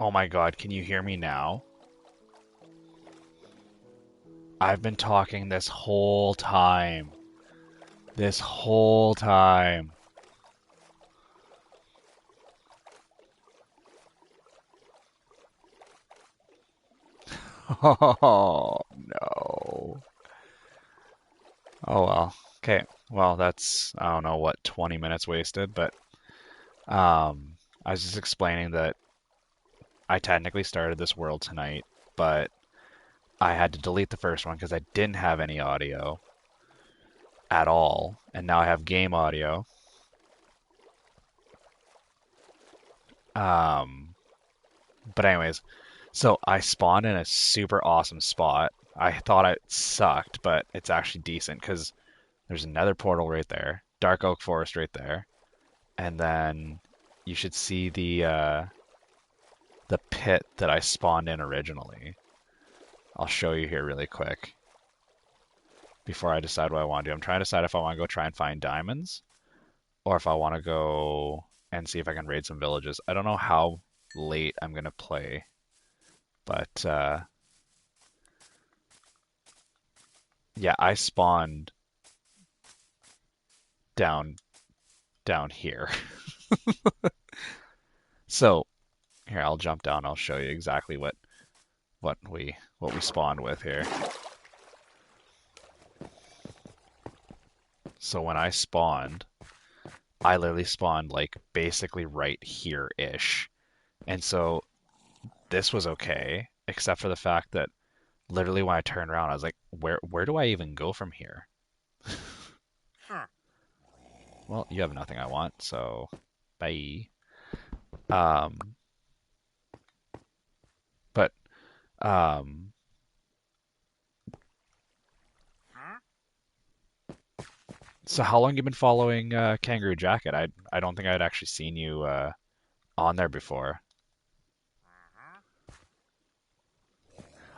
Oh my god, can you hear me now? I've been talking this whole time. This whole time. Oh no. Oh well. Okay. Well, that's I don't know what 20 minutes wasted, but I was just explaining that I technically started this world tonight, but I had to delete the first one because I didn't have any audio at all, and now I have game audio. Um, but anyways, so I spawned in a super awesome spot. I thought it sucked, but it's actually decent because there's another portal right there, Dark Oak Forest right there, and then you should see the pit that I spawned in originally. I'll show you here really quick before I decide what I want to do. I'm trying to decide if I want to go try and find diamonds or if I want to go and see if I can raid some villages. I don't know how late I'm gonna play, but yeah, I spawned down down here. So here, I'll jump down. I'll show you exactly what we spawned with here. So when I spawned, I literally spawned like basically right here-ish. And so this was okay, except for the fact that literally when I turned around, I was like, where do I even go from here? Well, you have nothing I want, so bye. Um, but um, so how long you been following Kangaroo Jacket? I don't think I'd actually seen you on there before.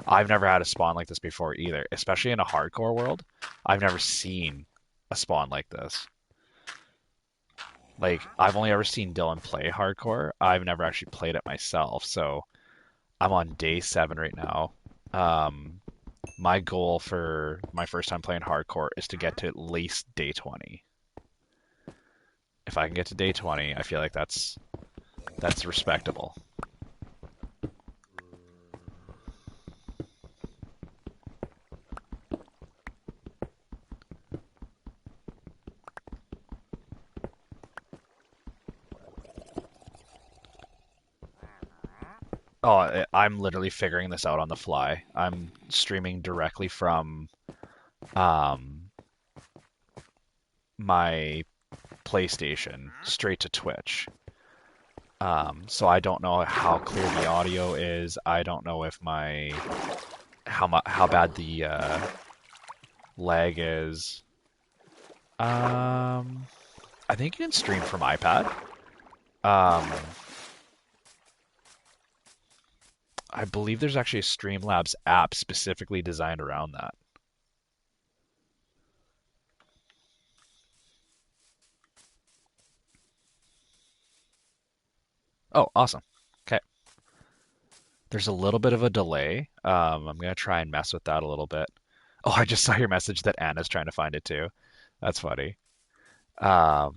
I've never had a spawn like this before either, especially in a hardcore world. I've never seen a spawn like this. Like, I've only ever seen Dylan play hardcore. I've never actually played it myself, so I'm on day 7 right now. Um, my goal for my first time playing hardcore is to get to at least day 20. If I can get to day 20, I feel like that's respectable. Oh, I'm literally figuring this out on the fly. I'm streaming directly from um, my PlayStation straight to Twitch. So I don't know how clear the audio is. I don't know if how bad the lag is. I think you can stream from iPad. Um, I believe there's actually a Streamlabs app specifically designed around that. Oh, awesome. Okay. There's a little bit of a delay. I'm gonna try and mess with that a little bit. Oh, I just saw your message that Anna's trying to find it too. That's funny. Um,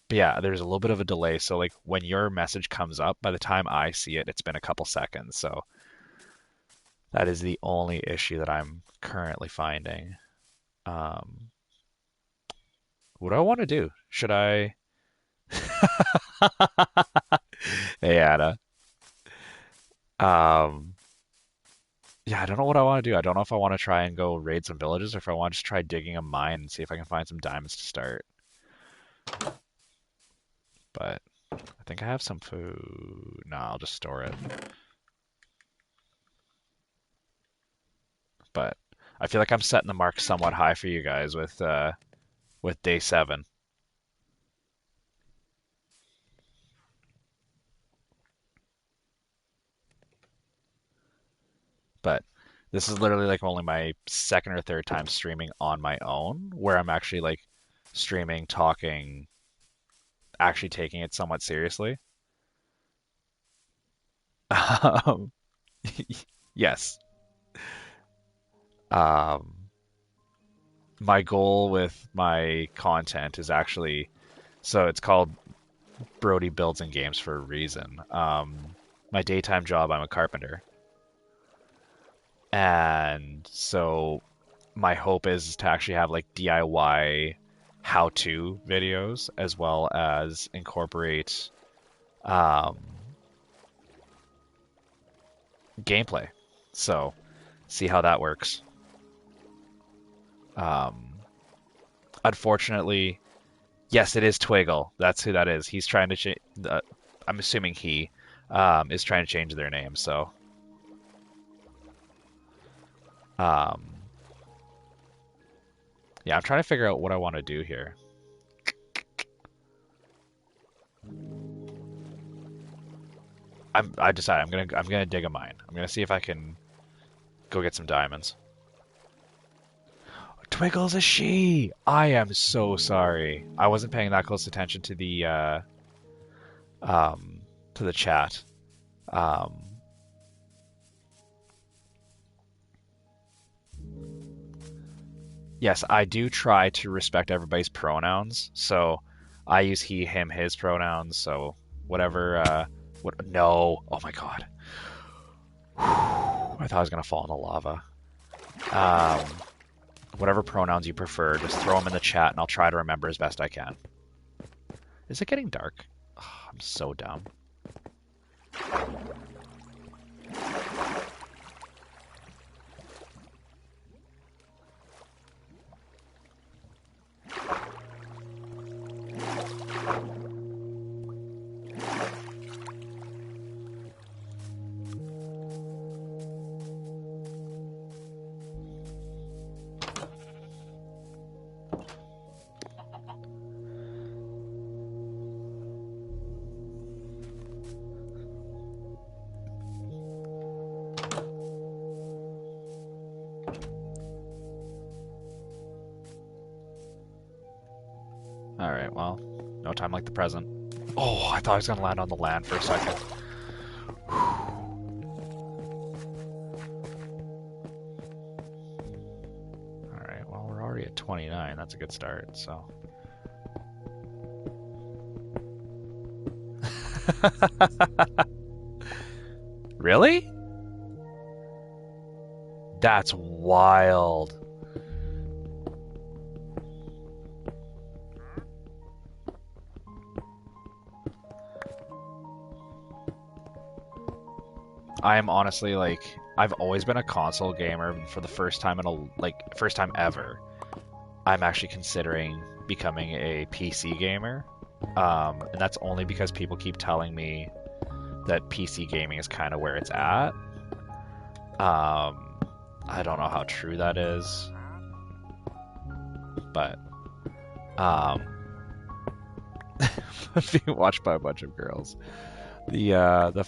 but yeah, there's a little bit of a delay. So like when your message comes up, by the time I see it, it's been a couple seconds. So that is the only issue that I'm currently finding. Um, what do I want to do? Should I? Hey, Anna. Um, yeah, I don't know what I want to do. I don't know if I want to try and go raid some villages or if I want to just try digging a mine and see if I can find some diamonds to start. But I think I have some food. No, I'll just store it. But I feel like I'm setting the mark somewhat high for you guys with day 7. But this is literally like only my second or third time streaming on my own, where I'm actually like streaming, talking, actually taking it somewhat seriously. Um, yes. Um, my goal with my content is actually so it's called Brody Builds and Games for a reason. My daytime job, I'm a carpenter, and so my hope is to actually have like DIY how-to videos as well as incorporate um, gameplay. So see how that works. Um, Unfortunately, yes, it is Twiggle. That's who that is. He's trying to change. I'm assuming he is trying to change their name. So um, yeah, I'm trying to figure out what I want to do here. I decided I'm gonna dig a mine. I'm gonna see if I can go get some diamonds. Twiggle's a she. I am so sorry. I wasn't paying that close attention um to the chat. Um, yes, I do try to respect everybody's pronouns. So I use he, him, his pronouns. So whatever. What? No. Oh my God. I thought I was gonna fall in the lava. Um, whatever pronouns you prefer, just throw them in the chat, and I'll try to remember as best I can. Is it getting dark? Oh, I'm so dumb. All right, well, no time like the present. Oh, I thought I was gonna land on the land for a second. All right, well, we're already at 29. That's a good start, so. Really? That's wild. I am honestly like I've always been a console gamer for the first time in a like first time ever. I'm actually considering becoming a PC gamer. And that's only because people keep telling me that PC gaming is kind of where it's at. I don't know how true that is, but um, being watched by a bunch of girls. The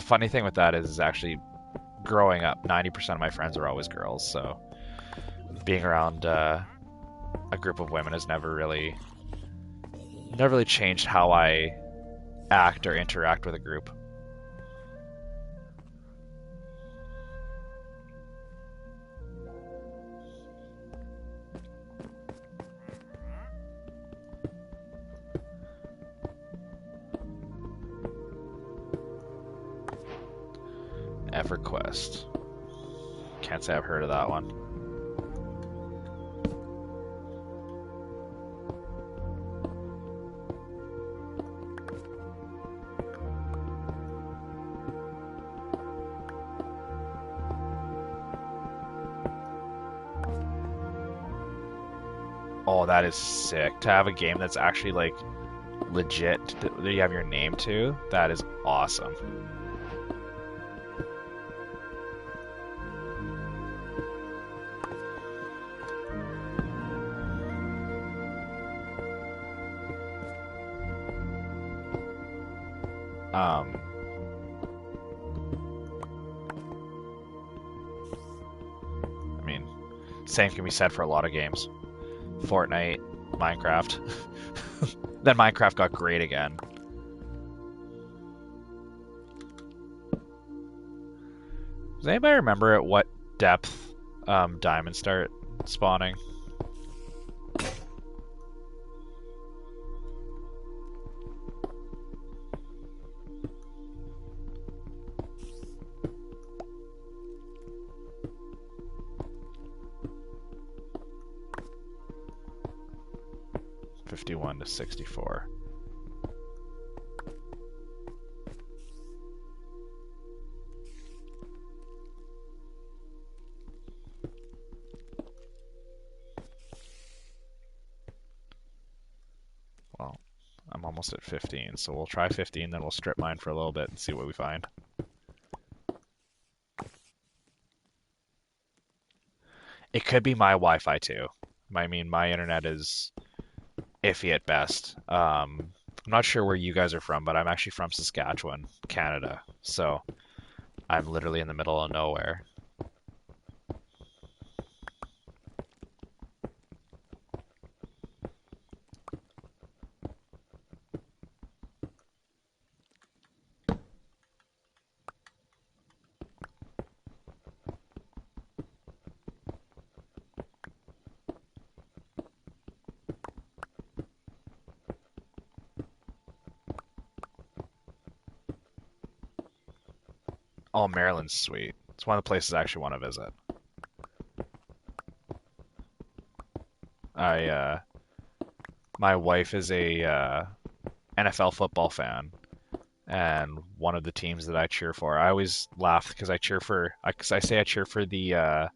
funny thing with that is actually growing up, 90% of my friends are always girls, so being around a group of women has never really changed how I act or interact with a group. EverQuest. Can't say I've heard of that one. Oh, that is sick. To have a game that's actually like legit that you have your name to, that is awesome. Um, I mean, same can be said for a lot of games. Fortnite, Minecraft. Then Minecraft got great again. Does anybody remember at what depth diamonds start spawning? $51 to $64. Well, I'm almost at 15, so we'll try 15, then we'll strip mine for a little bit and see what we find. It could be my Wi-Fi too. I mean, my internet is iffy at best. I'm not sure where you guys are from, but I'm actually from Saskatchewan, Canada. So I'm literally in the middle of nowhere. Oh, Maryland's sweet. It's one of the places I actually want to visit. I My wife is a NFL football fan, and one of the teams that I cheer for. I always laugh because I say I cheer for the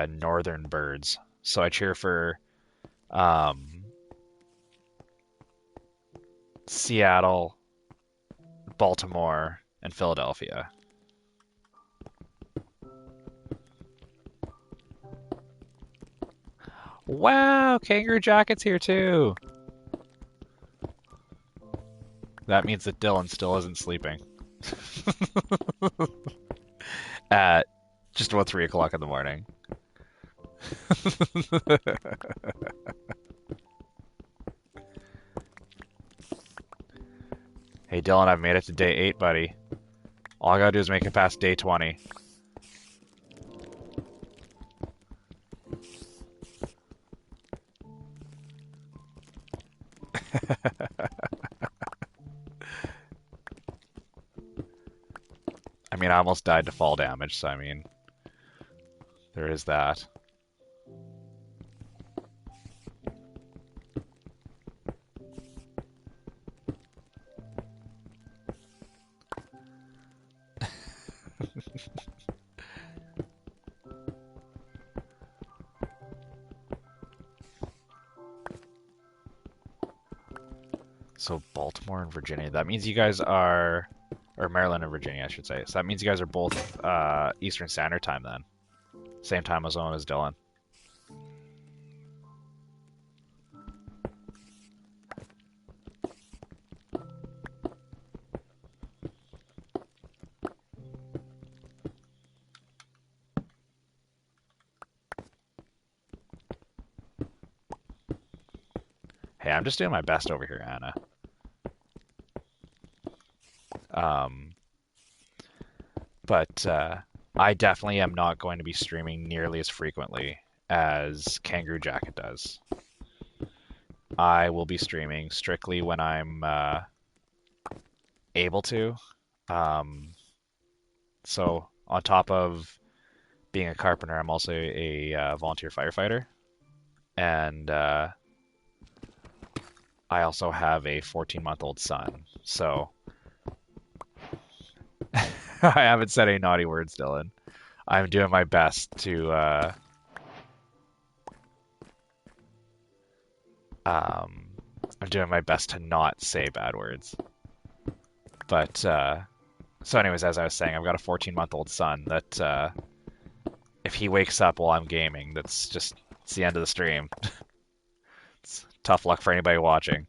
Northern Birds. So I cheer for um, Seattle, Baltimore, and Philadelphia. Wow, Kangaroo Jacket's here too. That means that Dylan still isn't sleeping at just about 3 o'clock in the morning. Hey Dylan, I've made it to day 8, buddy. All I gotta do is make it past day 20. I mean, I almost died to fall damage, so I mean, there is that. So Baltimore and Virginia. That means you guys are, or Maryland and Virginia, I should say. So that means you guys are both Eastern Standard Time then. Same time zone as Dylan. Hey, I'm just doing my best over here, Anna. Um, but I definitely am not going to be streaming nearly as frequently as Kangaroo Jacket does. I will be streaming strictly when I'm able to. Um, so on top of being a carpenter, I'm also a volunteer firefighter, and I also have a 14-month-old son. So I haven't said any naughty words, Dylan. I'm doing my best to um, I'm doing my best to not say bad words. But so, anyways, as I was saying, I've got a 14-month-old son that if he wakes up while I'm gaming, it's the end of the stream. It's tough luck for anybody watching.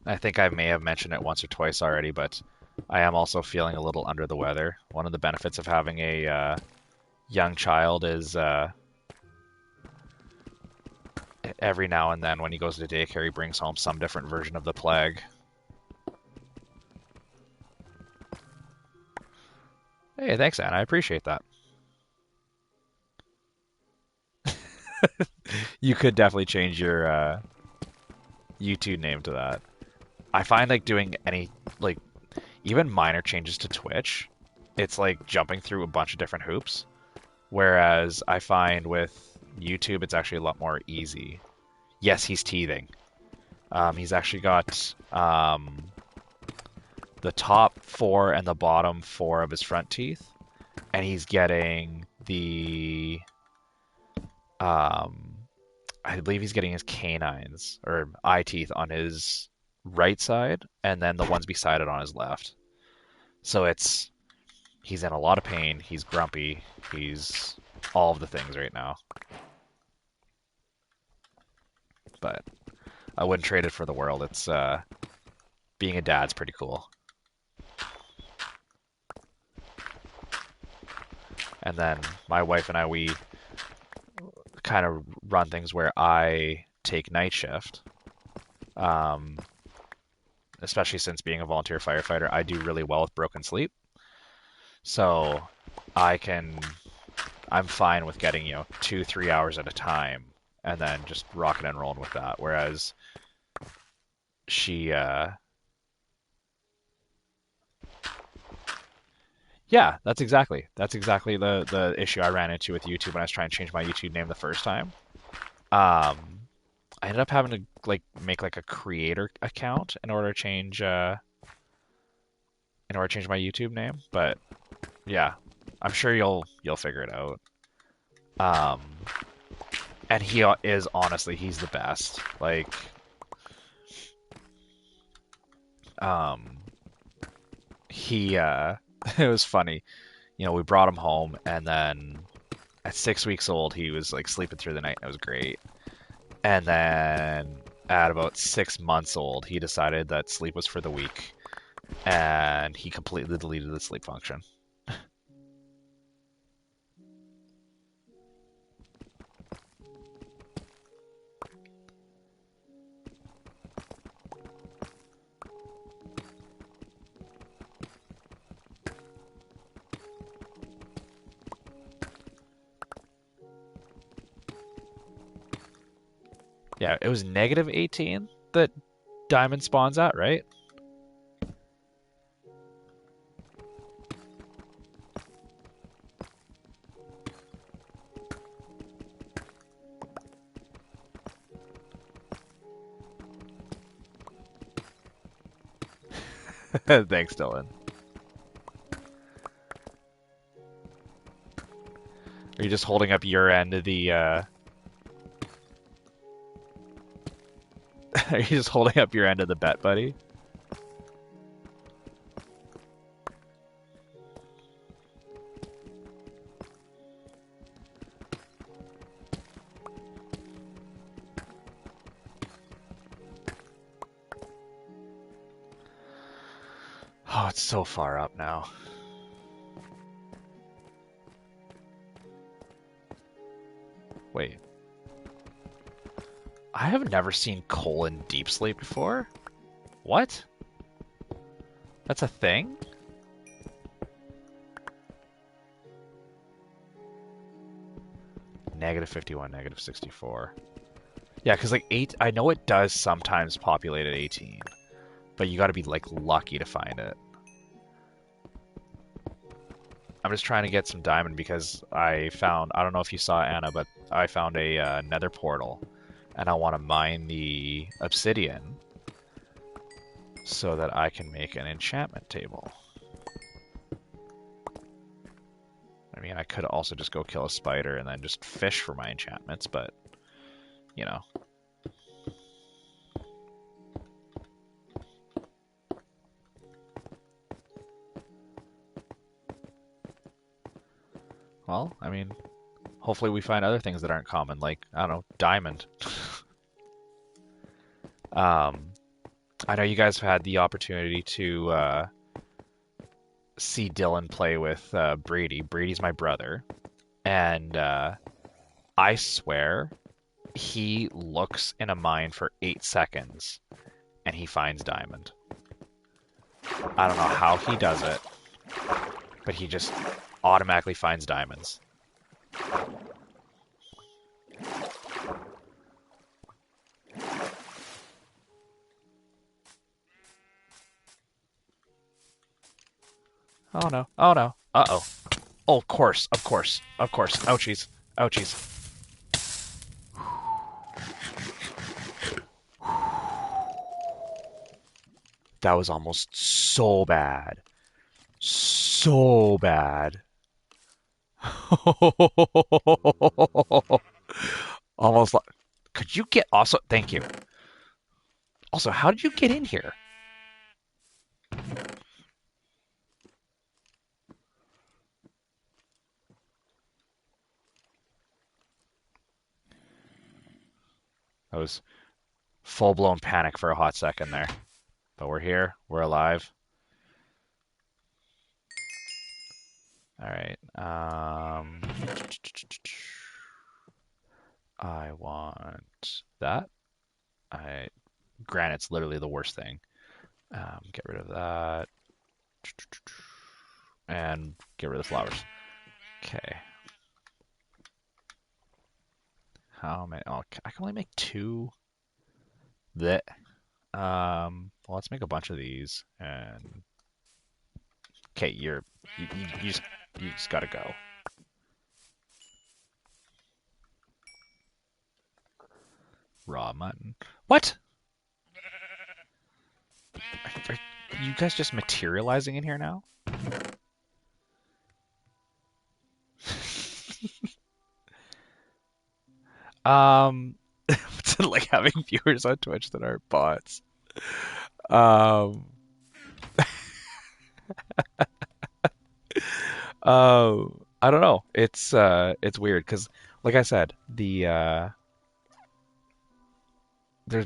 I think I may have mentioned it once or twice already, but I am also feeling a little under the weather. One of the benefits of having a young child is every now and then when he goes to daycare, he brings home some different version of the plague. Hey, thanks, Anna. I appreciate that. You could definitely change your YouTube name to that. I find like doing any like even minor changes to Twitch, it's like jumping through a bunch of different hoops. Whereas I find with YouTube, it's actually a lot more easy. Yes, he's teething. He's actually got the top four and the bottom four of his front teeth, and he's getting the um, I believe he's getting his canines or eye teeth on his right side, and then the ones beside it on his left. So he's in a lot of pain. He's grumpy. He's all of the things right now. But I wouldn't trade it for the world. It's being a dad's pretty cool. And then my wife and I, we kind of run things where I take night shift. Um, Especially since being a volunteer firefighter, I do really well with broken sleep. So I can, I'm fine with getting, 2, 3 hours at a time and then just rocking and rolling with that. Whereas she, yeah, that's exactly the issue I ran into with YouTube when I was trying to change my YouTube name the first time. Um, I ended up having to like make like a creator account in order to change my YouTube name. But yeah, I'm sure you'll figure it out. Um, and he is honestly he's the best. Like, um, he it was funny. We brought him home, and then at 6 weeks old, he was like sleeping through the night, and it was great. And then at about 6 months old, he decided that sleep was for the weak, and he completely deleted the sleep function. Yeah, it was -18 that Diamond spawns at, right? Thanks, Dylan. Are you just holding up your end of the Are you just holding up your end of the bet, buddy? Oh, it's so far up now. Wait. I have never seen coal in deep sleep before. What? That's a thing? Negative 51, negative 64. Yeah, because like 8, I know it does sometimes populate at 18, but you got to be like lucky to find it. I'm just trying to get some diamond because I found, I don't know if you saw Anna, but I found a nether portal and I want to mine the obsidian so that I can make an enchantment table. I mean, I could also just go kill a spider and then just fish for my enchantments, but, you know. Well, I mean, hopefully we find other things that aren't common, like, I don't know, diamond. um, I know you guys have had the opportunity to see Dylan play with Brady. Brady's my brother, and I swear he looks in a mine for 8 seconds and he finds diamond. I don't know how he does it, but he just automatically finds diamonds. Oh no. Oh no. Uh-oh. Oh, of course. Of course. Of course. Ouchies. Ouchies. That was almost so bad. So bad. Almost like. Could you get also. Thank you. Also, how did you get in here? That was full blown panic for a hot second there. But we're here. We're alive. All right. I want that. I Granite's literally the worst thing. Get rid of that. And get rid of the flowers. Okay. How many? Oh, I can only make two. That. Well, let's make a bunch of these. And okay, you just gotta go. Raw mutton. What? Are you guys just materializing in here now? What's it like having viewers on Twitch that aren't bots? Um, I don't know. It's weird because, like I said, there's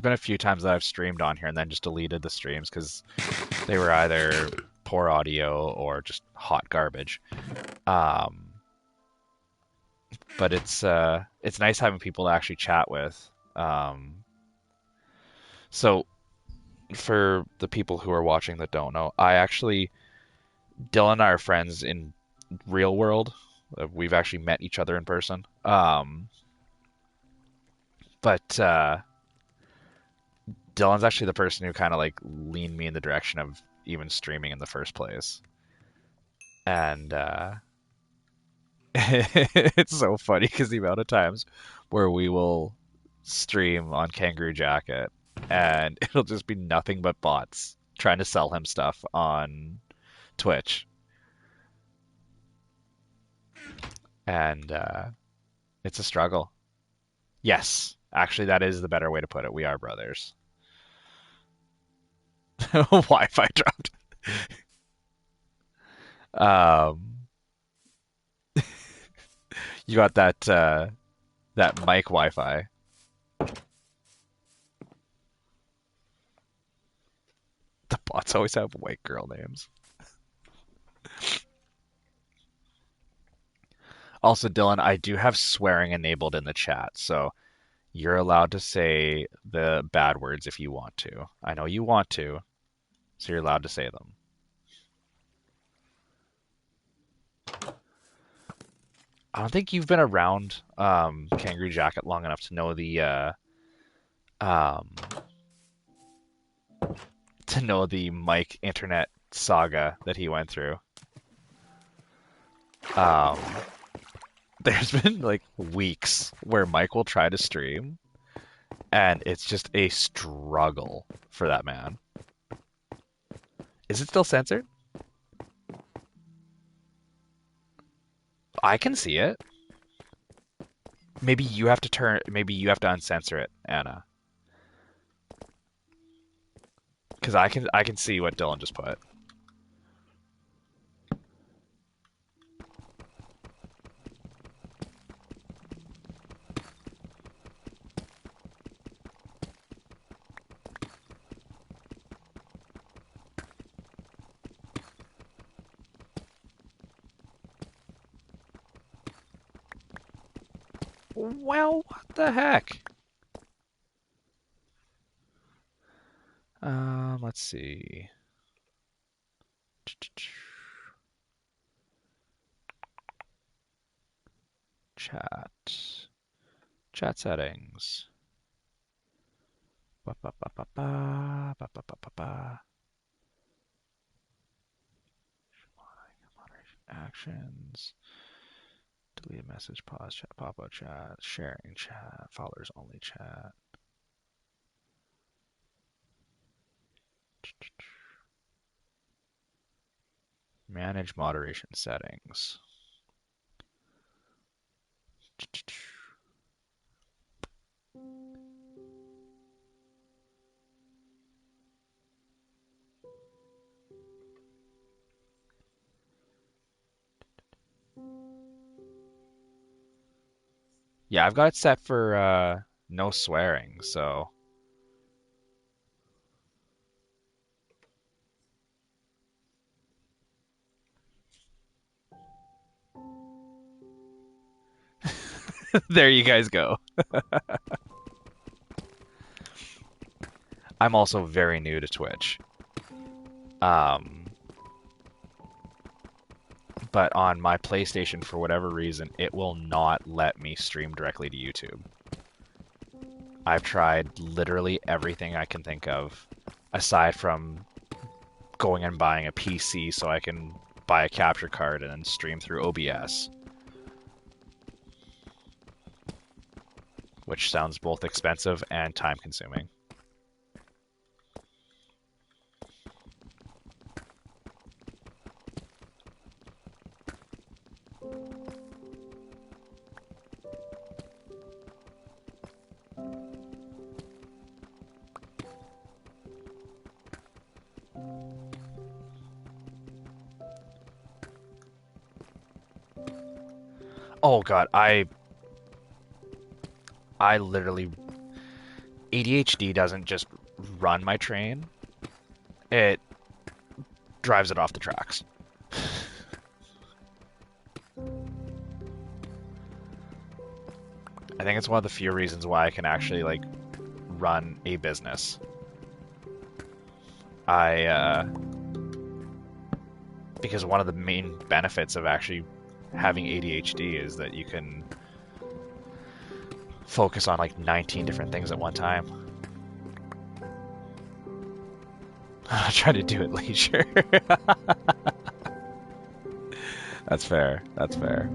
been a few times that I've streamed on here and then just deleted the streams because they were either poor audio or just hot garbage. Um, but it's nice having people to actually chat with. So for the people who are watching that don't know, Dylan and I are friends in real world. We've actually met each other in person. But Dylan's actually the person who kind of like leaned me in the direction of even streaming in the first place. And it's so funny because the amount of times where we will stream on Kangaroo Jacket and it'll just be nothing but bots trying to sell him stuff on Twitch. And it's a struggle. Yes, actually, that is the better way to put it. We are brothers. Wi-Fi dropped. Um, you got that mic Wi-Fi. The bots always have white girl names. Also, Dylan, I do have swearing enabled in the chat, so you're allowed to say the bad words if you want to. I know you want to, so you're allowed to say them. I don't think you've been around Kangaroo Jacket long enough to know um, the Mike internet saga that he went through. Um, there's been like weeks where Mike will try to stream, and it's just a struggle for that man. Is it still censored? I can see it. Maybe you have to uncensor it, Anna. Because I can see what Dylan just put. Well, what the heck? Let's see. Chat. Chat settings. Ba, ba, ba, ba, ba, ba, ba, ba, ba, ba. Moderation actions. Delete a message, pause chat, pop-up chat, sharing chat, followers only chat. Manage moderation settings. Yeah, I've got it set for no swearing, so there you guys go. I'm also very new to Twitch. Um, but on my PlayStation, for whatever reason, it will not let me stream directly to YouTube. I've tried literally everything I can think of, aside from going and buying a PC so I can buy a capture card and then stream through OBS, which sounds both expensive and time consuming. Oh god, I literally ADHD doesn't just run my train, it drives it off the tracks. I think it's one of the few reasons why I can actually like run a business. I because one of the main benefits of actually having ADHD is that you can focus on like 19 different things at one time. Try to do it leisure. That's fair. That's fair.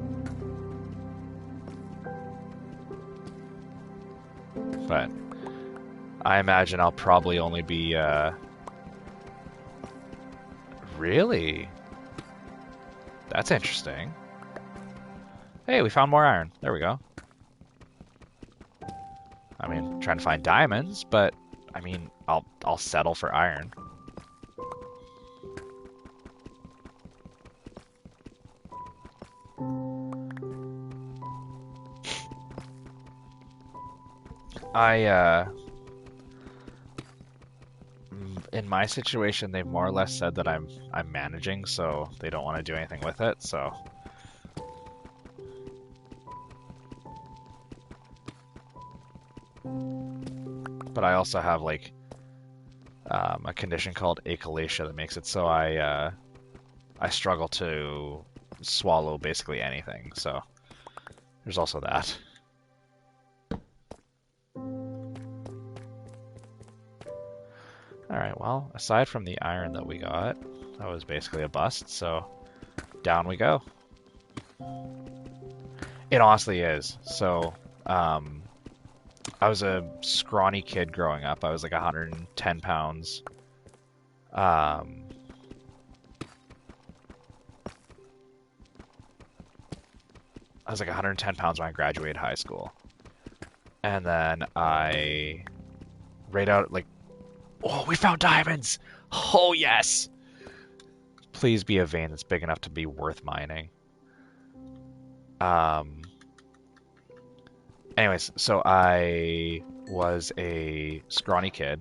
But I imagine I'll probably only be really? That's interesting. Hey, we found more iron. There we go. I mean, trying to find diamonds, but I mean, I'll settle for iron. I in my situation, they've more or less said that I'm managing, so they don't want to do anything with it. So, but I also have like a condition called achalasia that makes it so I struggle to swallow basically anything. So there's also that. All right. Well, aside from the iron that we got, that was basically a bust. So down we go. It honestly is. So, I was a scrawny kid growing up. I was like 110 pounds. Um, I was like 110 pounds when I graduated high school. And then right out, like, oh, we found diamonds! Oh, yes! Please be a vein that's big enough to be worth mining. Anyways, so I was a scrawny kid,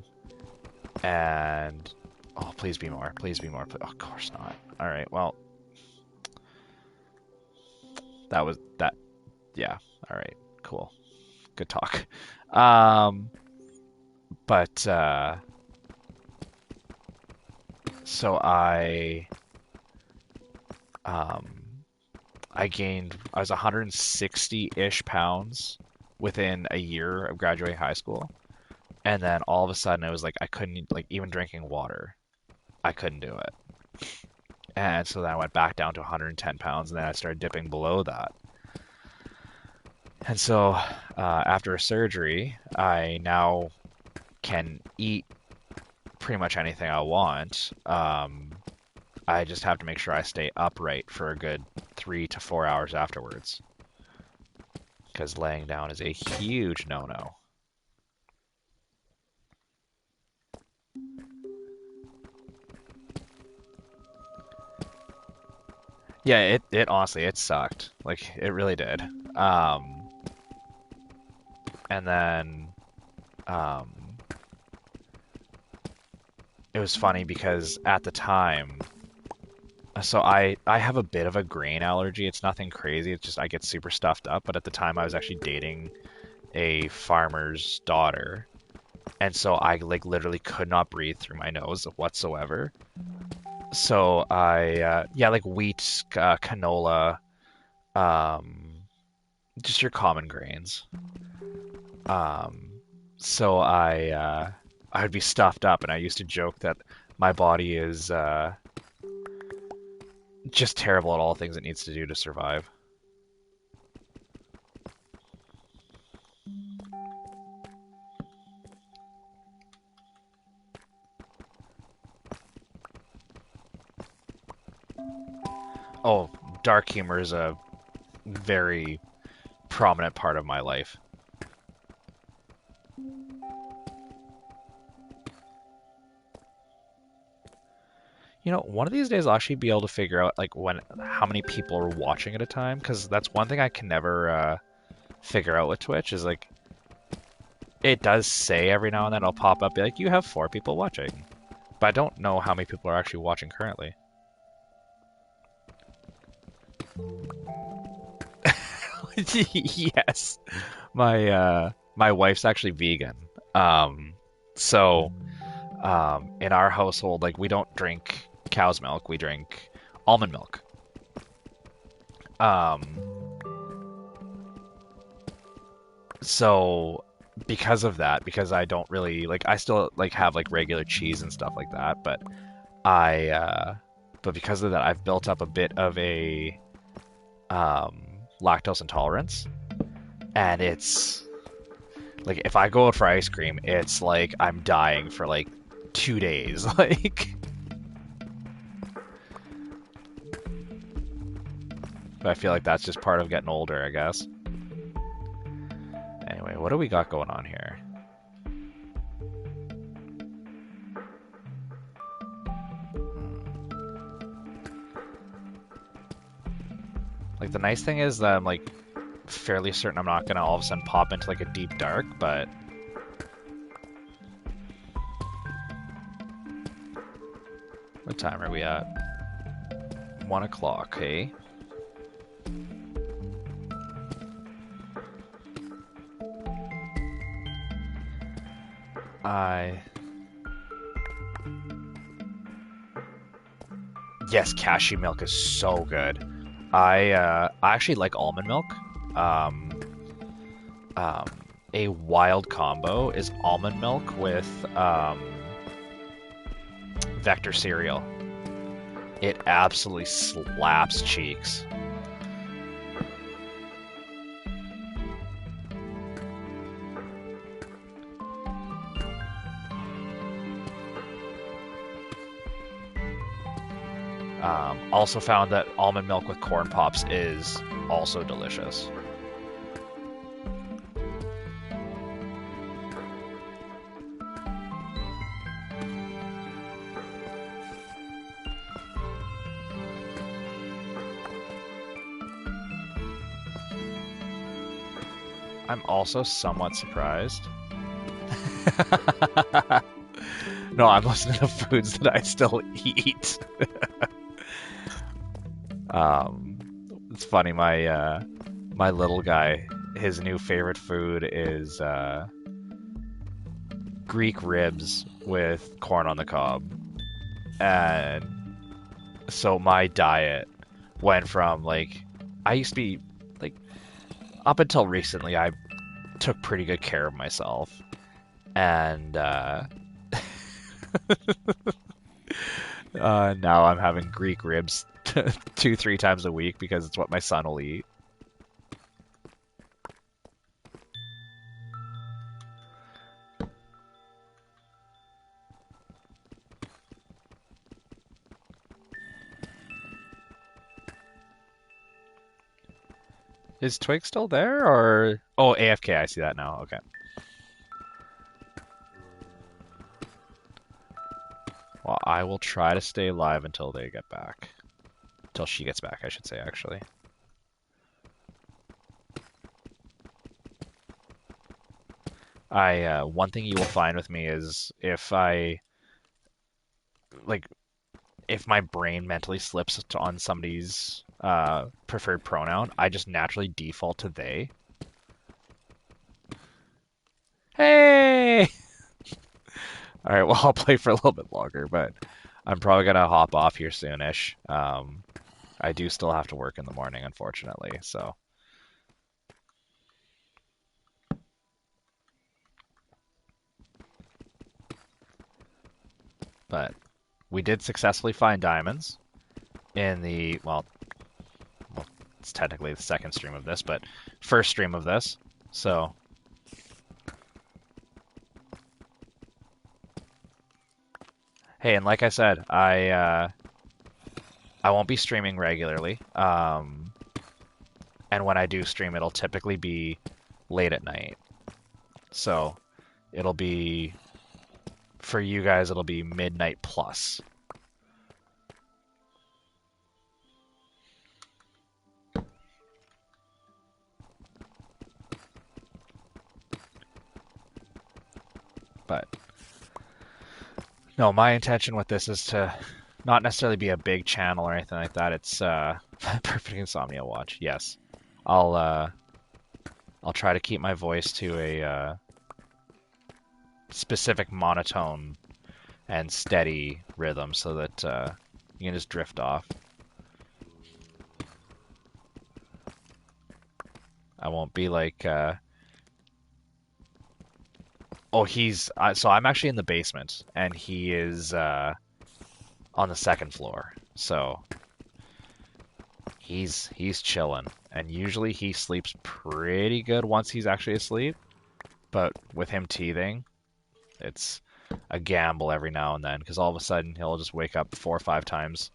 and oh, please be more, please be more. Oh, of course not. All right, well, that was that. Yeah. All right. Cool. Good talk. Um, but so um I was 160-ish pounds within a year of graduating high school. And then all of a sudden it was like I couldn't like even drinking water. I couldn't do it. And so then I went back down to 110 pounds and then I started dipping below that. And so after surgery, I now can eat pretty much anything I want. I just have to make sure I stay upright for a good 3 to 4 hours afterwards. Because laying down is a huge no-no. Yeah, it honestly it sucked. Like it really did. Um, and then um, it was funny because at the time, so I have a bit of a grain allergy. It's nothing crazy. It's just I get super stuffed up. But at the time, I was actually dating a farmer's daughter, and so I like literally could not breathe through my nose whatsoever. So yeah, like wheat, canola, um, just your common grains. Um, so I would be stuffed up, and I used to joke that my body is just terrible at all things it needs to do to survive. Oh, dark humor is a very prominent part of my life. You know, one of these days I'll actually be able to figure out like how many people are watching at a time, because that's one thing I can never figure out with Twitch is like it does say every now and then it'll pop up be like you have 4 people watching, but I don't know how many people are actually watching currently. Yes, my wife's actually vegan. So in our household, like we don't drink cow's milk, we drink almond milk. Um, so because of that, because I don't really like, I still like have like regular cheese and stuff like that, but I, but because of that, I've built up a bit of a lactose intolerance, and it's like if I go out for ice cream, it's like I'm dying for like 2 days. Like, but I feel like that's just part of getting older, I guess. Anyway, what do we got going on here? Like the nice thing is that I'm like fairly certain I'm not gonna all of a sudden pop into like a deep dark, but What time are we at? 1 o'clock, hey? I... Yes, cashew milk is so good. I actually like almond milk. Um, um, a wild combo is almond milk with Vector cereal. It absolutely slaps cheeks. Also found that almond milk with corn pops is also delicious. I'm also somewhat surprised. No, I'm listening to foods that I still eat. Um, it's funny. My little guy, his new favorite food is Greek ribs with corn on the cob, and so my diet went from like I used to be like up until recently I took pretty good care of myself, and now I'm having Greek ribs 2, 3 times a week because it's what my son will eat. Is Twig still there or oh AFK? I see that now. Okay. Well, I will try to stay live until they get back. Until she gets back, I should say, actually. One thing you will find with me is like, if my brain mentally slips on somebody's preferred pronoun, I just naturally default to they. Hey! All right, well, I'll play for a little bit longer, but I'm probably gonna hop off here soonish. I do still have to work in the morning, unfortunately, so. But we did successfully find diamonds in the, well, it's technically the second stream of this, but first stream of this. So, hey, and like I said, I won't be streaming regularly. And when I do stream, it'll typically be late at night. So, it'll be for you guys, it'll be midnight plus. But no, my intention with this is to not necessarily be a big channel or anything like that. It's Perfect Insomnia Watch. Yes, I'll I'll try to keep my voice to a specific monotone and steady rhythm so that you can just drift off. I won't be like, oh, so I'm actually in the basement and he is on the second floor. So he's chilling, and usually he sleeps pretty good once he's actually asleep. But with him teething, it's a gamble every now and then because all of a sudden he'll just wake up 4 or 5 times.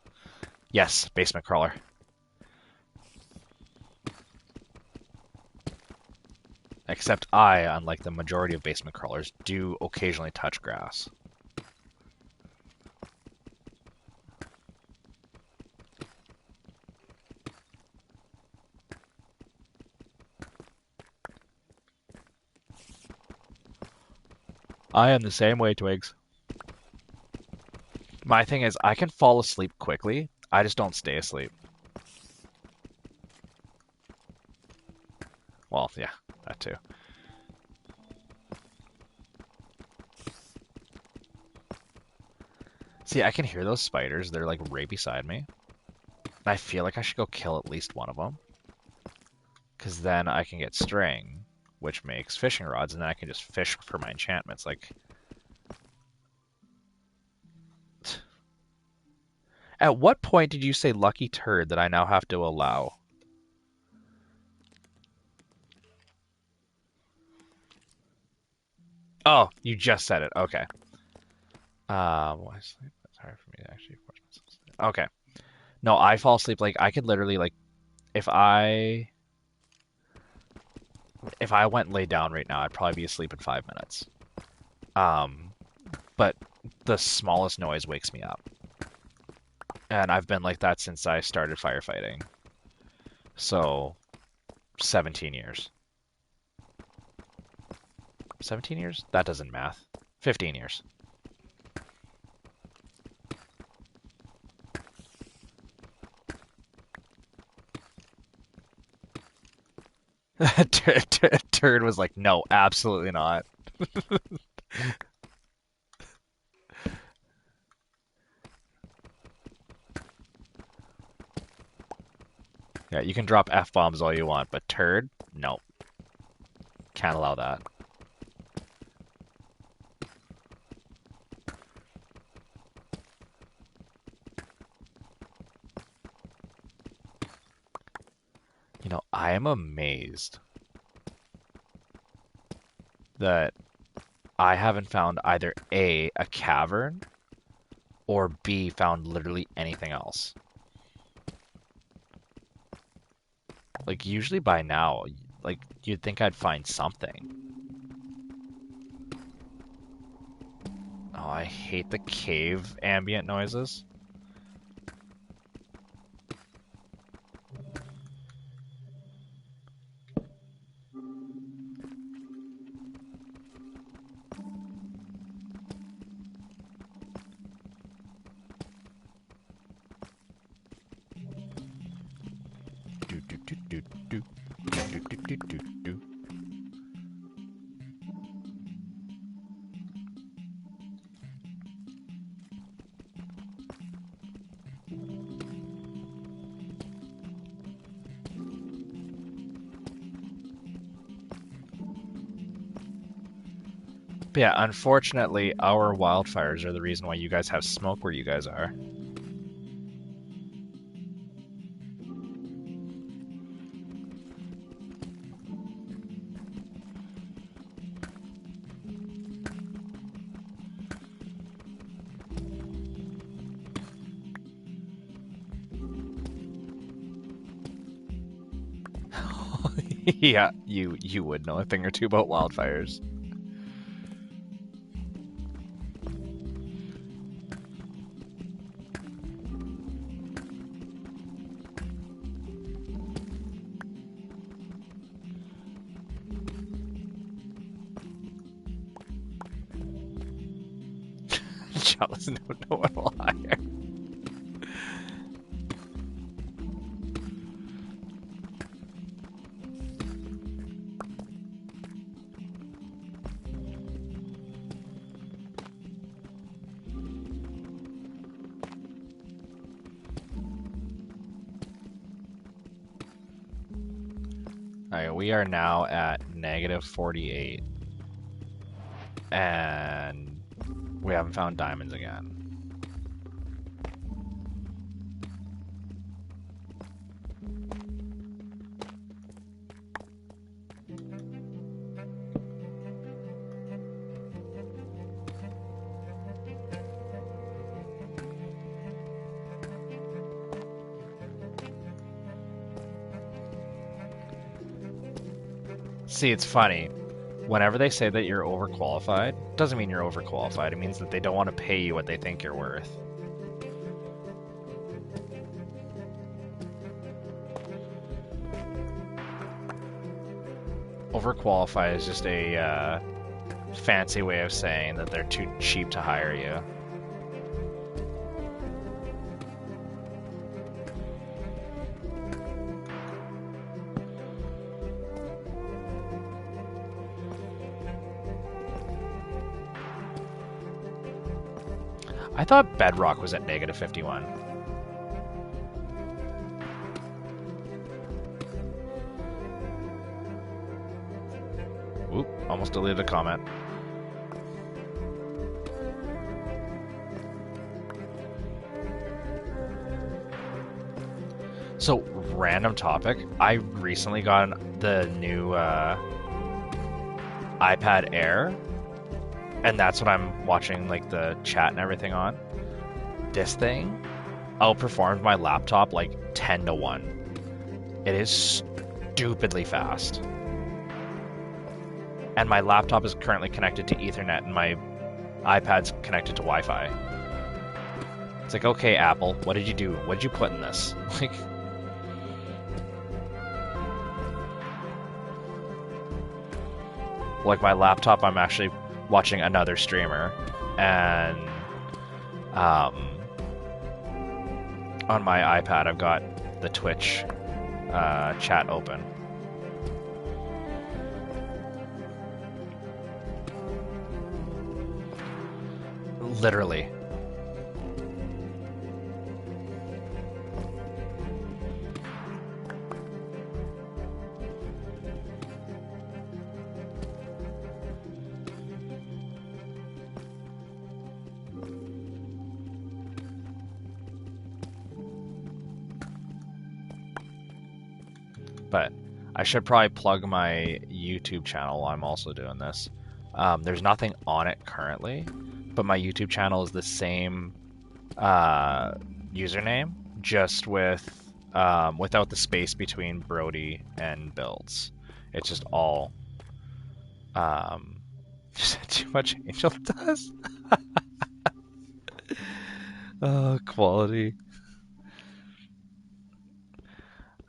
Yes, basement crawler. Except I, unlike the majority of basement crawlers, do occasionally touch grass. I am the same way, Twigs. My thing is, I can fall asleep quickly. I just don't stay asleep. Well, yeah, that too. See, I can hear those spiders. They're like right beside me. And I feel like I should go kill at least one of them. Because then I can get string, which makes fishing rods, and then I can just fish for my enchantments. Like, at what point did you say lucky turd that I now have to allow? Oh, you just said it. Okay. Why sleep? That's hard for me to actually force myself to sleep. Okay. No, I fall asleep like I could literally like if I went and lay down right now, I'd probably be asleep in 5 minutes. Um, but the smallest noise wakes me up. And I've been like that since I started firefighting. So, 17 years. 17 years? That doesn't math. 15 years. Turd was like, no, absolutely not. Yeah, you can drop F-bombs all you want, but turd? No. Can't allow that. You know, I am amazed that I haven't found either a cavern, or B, found literally anything else. Like, usually by now, like, you'd think I'd find something. Oh, I hate the cave ambient noises. Do, do, do, do, do. Do, do, do, do, do. But yeah, unfortunately, our wildfires are the reason why you guys have smoke where you guys are. Yeah, you would know a thing or two about wildfires. Jealous, no one will hire. Alright, we are now at -48. And we haven't found diamonds again. See, it's funny. Whenever they say that you're overqualified, doesn't mean you're overqualified. It means that they don't want to pay you what they think you're worth. Overqualified is just a fancy way of saying that they're too cheap to hire you. I thought Bedrock was at negative 51. Oop, almost deleted a comment. So, random topic. I recently got the new iPad Air, and that's what I'm watching, like, the chat and everything on. This thing outperformed my laptop like 10 to 1. It is stupidly fast. And my laptop is currently connected to Ethernet, and my iPad's connected to Wi-Fi. It's like, okay, Apple, what did you do? What did you put in this? Like my laptop, I'm actually watching another streamer, and on my iPad, I've got the Twitch chat open. Literally. But I should probably plug my YouTube channel while I'm also doing this. There's nothing on it currently, but my YouTube channel is the same username, just with without the space between Brody and builds. It's just all too much Angel Dust. Quality.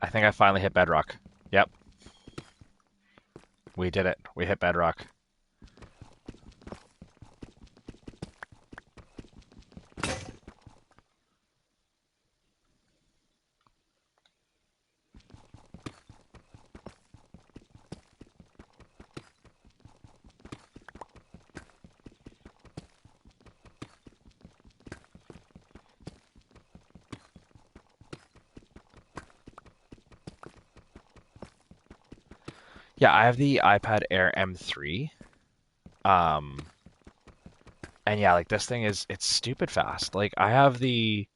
I think I finally hit Bedrock. Yep. We did it. We hit Bedrock. Yeah, I have the iPad Air M3. And yeah, like this thing it's stupid fast. Like I have the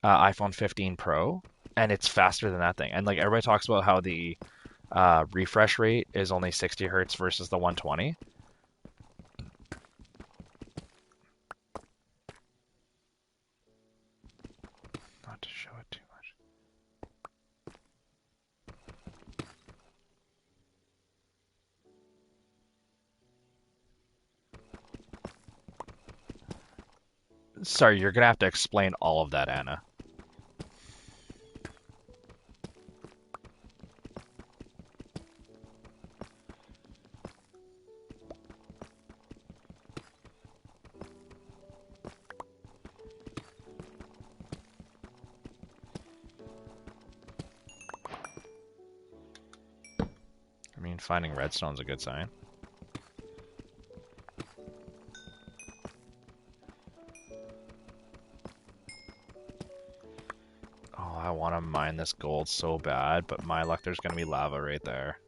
iPhone 15 Pro, and it's faster than that thing. And like everybody talks about how the refresh rate is only 60 hertz versus the 120. Not to show it too much. Sorry, you're gonna have to explain all of that, Anna. I mean, finding redstone's a good sign. Oh, I want to mine this gold so bad, but my luck, there's gonna be lava right there.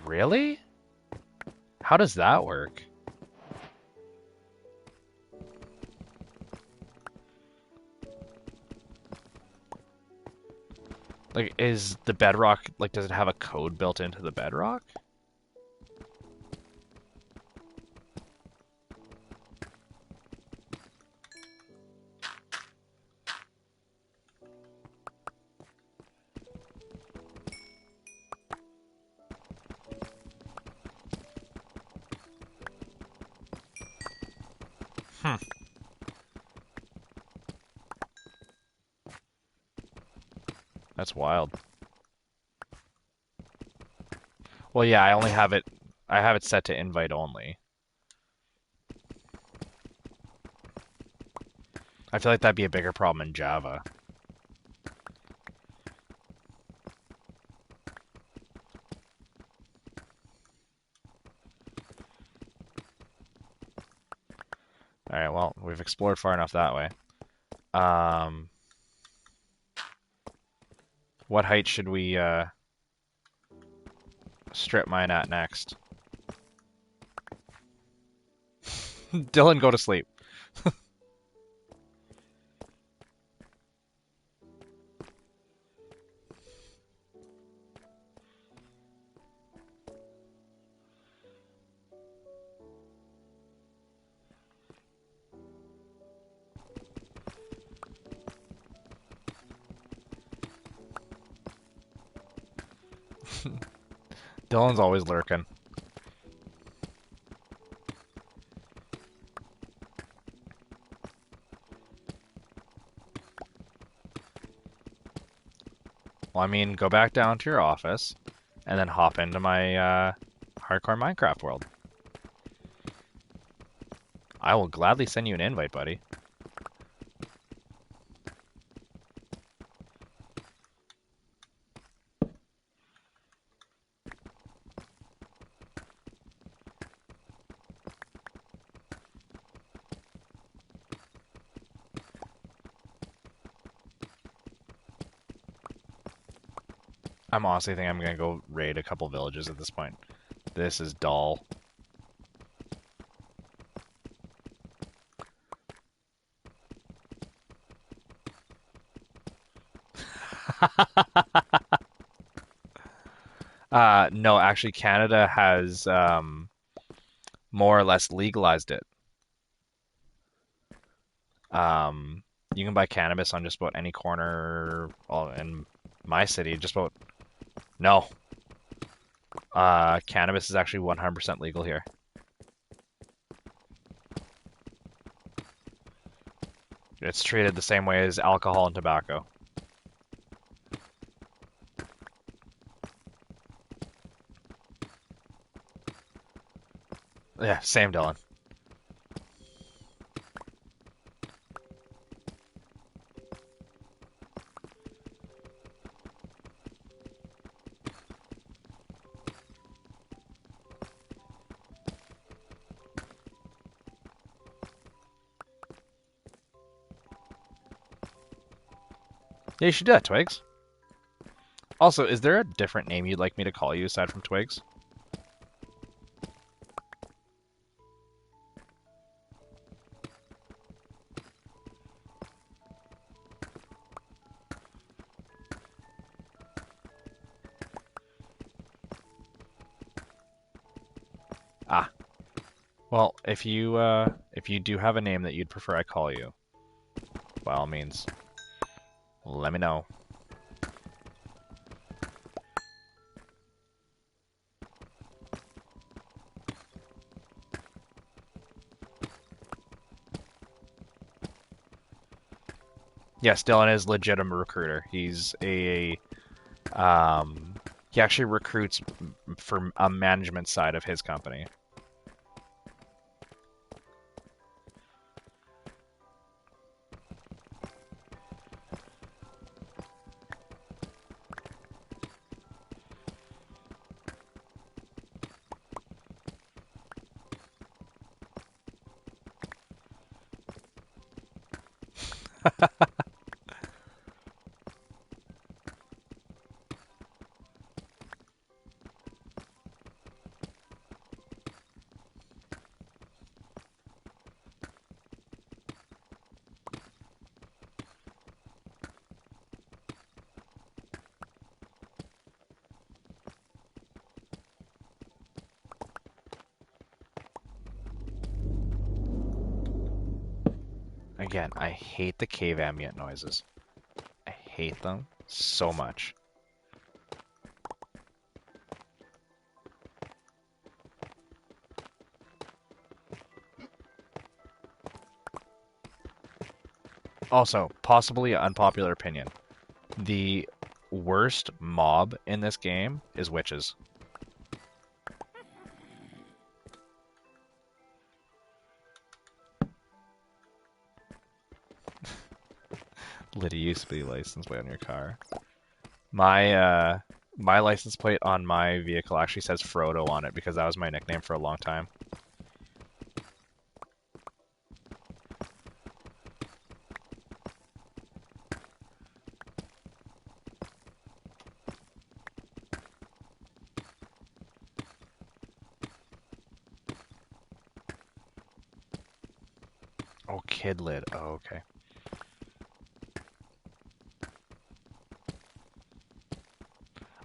Really? How does that work? Like, is the bedrock, like, does it have a code built into the bedrock? Hmm. That's wild. Well, yeah, I have it set to invite only. I feel like that'd be a bigger problem in Java. All right, well, we've explored far enough that way. Um, what height should we strip mine at next? Dylan, go to sleep. Dylan's always lurking. Well, I mean, go back down to your office and then hop into my hardcore Minecraft world. I will gladly send you an invite, buddy. I'm honestly think I'm gonna go raid a couple villages at this point. This is dull. No, actually, Canada has more or less legalized it. Um, you can buy cannabis on just about any corner in my city. Just about no. Cannabis is actually 100% legal here. It's treated the same way as alcohol and tobacco. Yeah, same, Dylan. Yeah, you should do that, Twigs. Also, is there a different name you'd like me to call you aside from Twigs? Ah, well, if you do have a name that you'd prefer I call you, by all means, let me know. Yes, Dylan is legitimate recruiter. Um, he actually recruits for a management side of his company. Again, I hate the cave ambient noises. I hate them so much. Also, possibly an unpopular opinion. The worst mob in this game is witches. Liddy used to be license plate on your car. My license plate on my vehicle actually says Frodo on it because that was my nickname for a long time. Oh, Kid Lid. Oh, okay.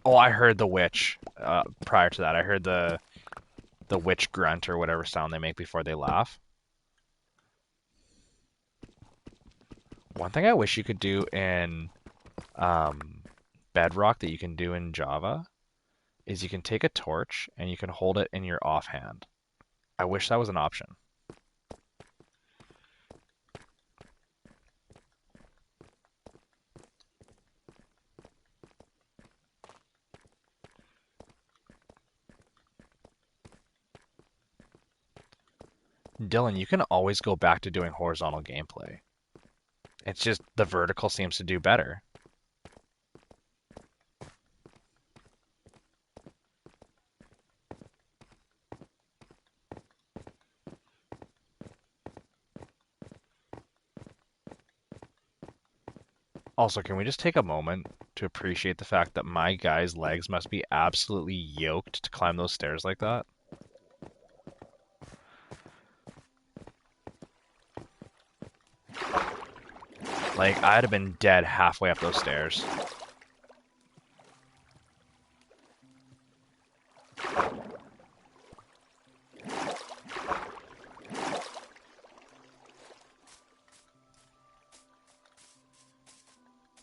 Oh, I heard the witch. Prior to that, I heard the witch grunt or whatever sound they make before they laugh. One thing I wish you could do in Bedrock that you can do in Java is you can take a torch and you can hold it in your offhand. I wish that was an option. Dylan, you can always go back to doing horizontal gameplay. It's just the vertical seems to do better. Also, can we just take a moment to appreciate the fact that my guy's legs must be absolutely yoked to climb those stairs like that? Like, I'd have been dead halfway up those stairs.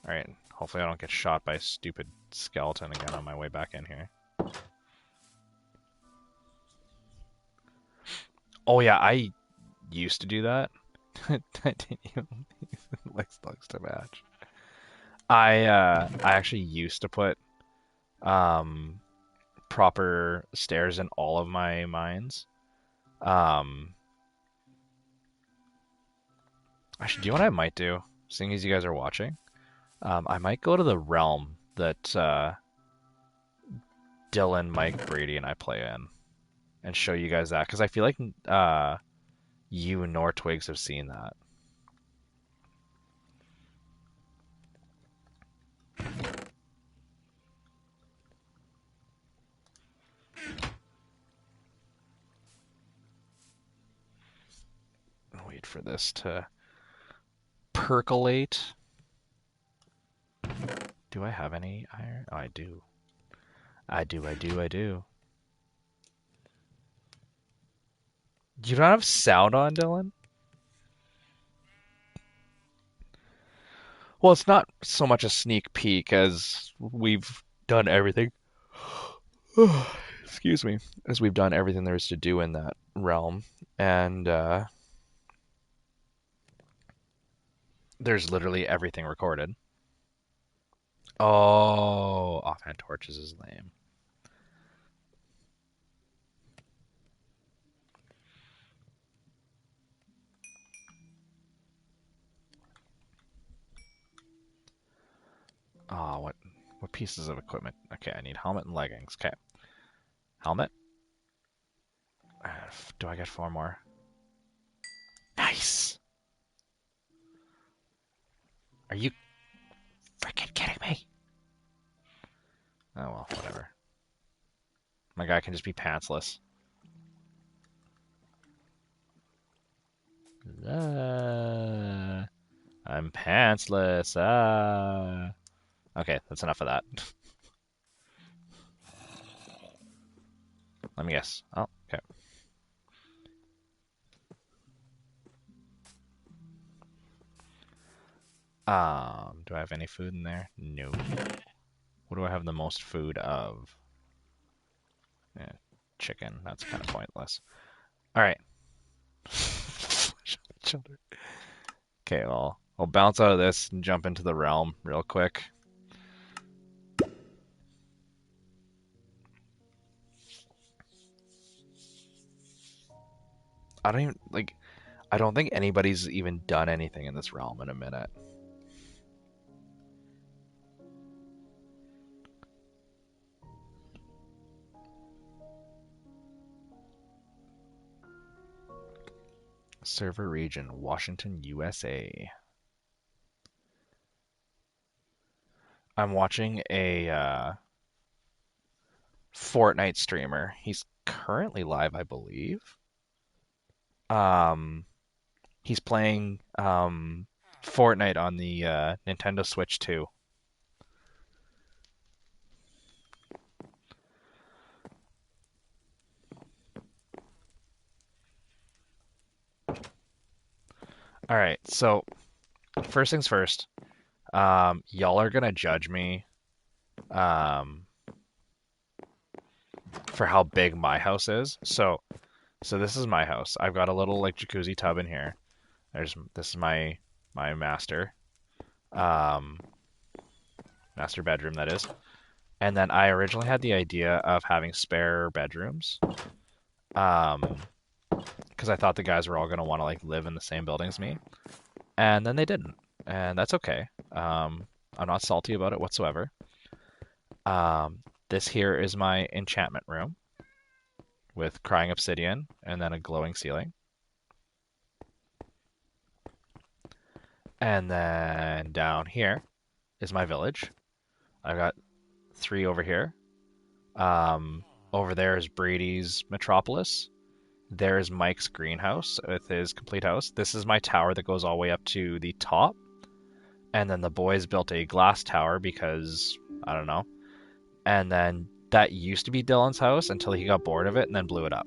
Alright, hopefully I don't get shot by a stupid skeleton again on my way back in here. Oh yeah, I used to do that. I didn't even likes to match. I actually used to put um proper stairs in all of my mines. Um Actually, do you know what I might do? Seeing as you guys are watching, I might go to the realm that Dylan, Mike, Brady, and I play in, and show you guys that because I feel like you nor Twigs have seen that. Wait for this to percolate. Do I have any iron? Oh, I do. I do, I do, I do. You don't have sound on, Dylan? Well, it's not so much a sneak peek as we've done everything. Excuse me. As we've done everything there is to do in that realm. And there's literally everything recorded. Oh, offhand torches is lame. Oh, what pieces of equipment? Okay, I need helmet and leggings. Okay, helmet. Do I get four more? Nice. Are you freaking kidding me? Oh well, whatever. My guy can just be pantsless. I'm pantsless. Okay, that's enough of that. Let me guess. Oh, okay. Do I have any food in there? No. What do I have the most food of? Yeah, chicken. That's kind of pointless. All right. Okay, well, I'll bounce out of this and jump into the realm real quick. I don't even like. I don't think anybody's even done anything in this realm in a minute. Server region, Washington, USA. I'm watching a Fortnite streamer. He's currently live, I believe. Um, he's playing Fortnite on the Nintendo Switch 2. All right, so first things first. Y'all are gonna judge me um, for how big my house is. So this is my house. I've got a little like jacuzzi tub in here. This is my um, master bedroom, that is. And then I originally had the idea of having spare bedrooms, because I thought the guys were all gonna want to like live in the same building as me, and then they didn't, and that's okay. I'm not salty about it whatsoever. This here is my enchantment room with crying obsidian and then a glowing ceiling. And then down here is my village. I've got 3 over here. Over there is Brady's Metropolis. There's Mike's greenhouse with his complete house. This is my tower that goes all the way up to the top. And then the boys built a glass tower because, I don't know. And then that used to be Dylan's house until he got bored of it and then blew it up.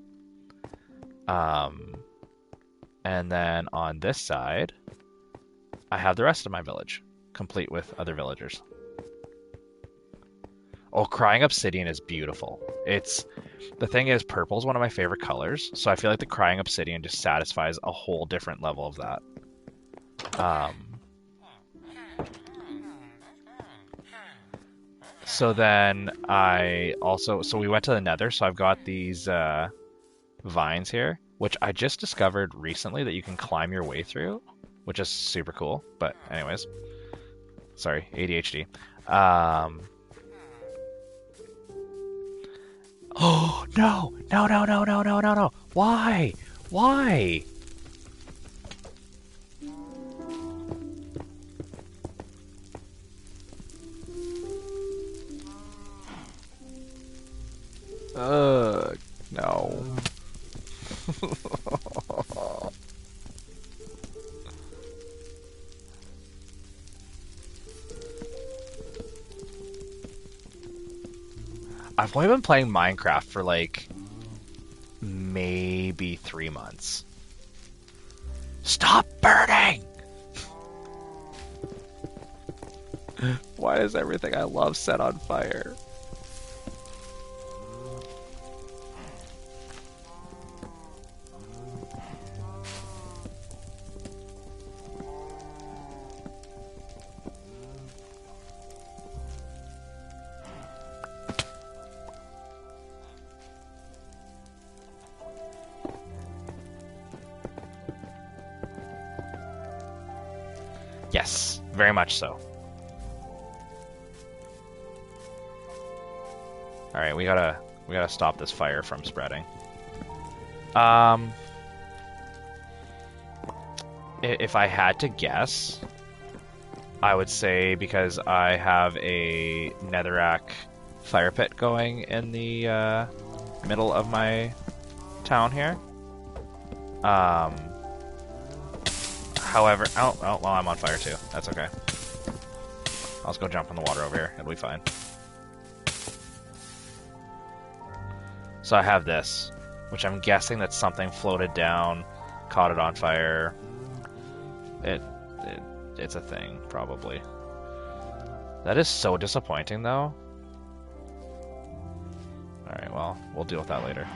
And then on this side, I have the rest of my village, complete with other villagers. Oh, crying obsidian is beautiful. The thing is, purple is one of my favorite colors, so I feel like the crying obsidian just satisfies a whole different level of that. So then so we went to the Nether, so I've got these vines here, which I just discovered recently that you can climb your way through, which is super cool. But anyways, sorry, ADHD. Oh, no, no, no, no, no, no, no, no. Why? Why? No. I've only been playing Minecraft for like maybe 3 months. Stop burning! Why is everything I love set on fire? Yes, very much so. All right, we gotta stop this fire from spreading. If I had to guess, I would say because I have a netherrack fire pit going in the middle of my town here. However, well, I'm on fire too. That's okay. I'll just go jump in the water over here. It'll be fine. So I have this, which I'm guessing that something floated down, caught it on fire. It's a thing, probably. That is so disappointing, though. Alright, well, we'll deal with that later.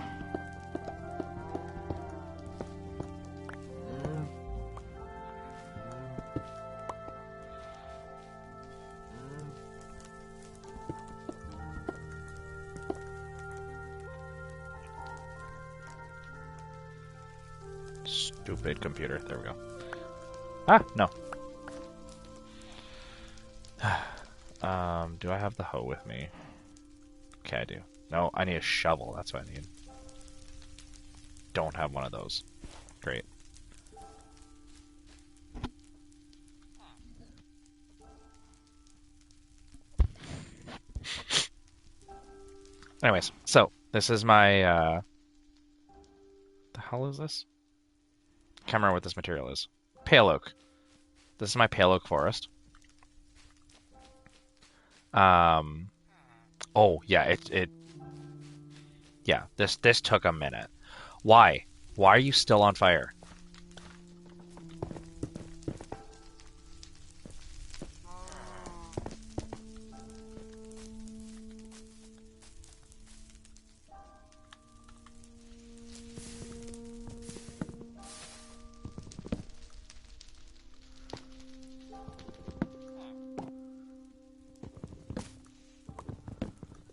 Stupid computer. There we go. Ah, no. Do I have the hoe with me? Okay, I do. No, I need a shovel. That's what I need. Don't have one of those. Great. Anyways, so this is my the hell is this? Can't remember what this material is. Pale oak. This is my pale oak forest. Um, oh yeah, yeah, this took a minute. Why? Why are you still on fire?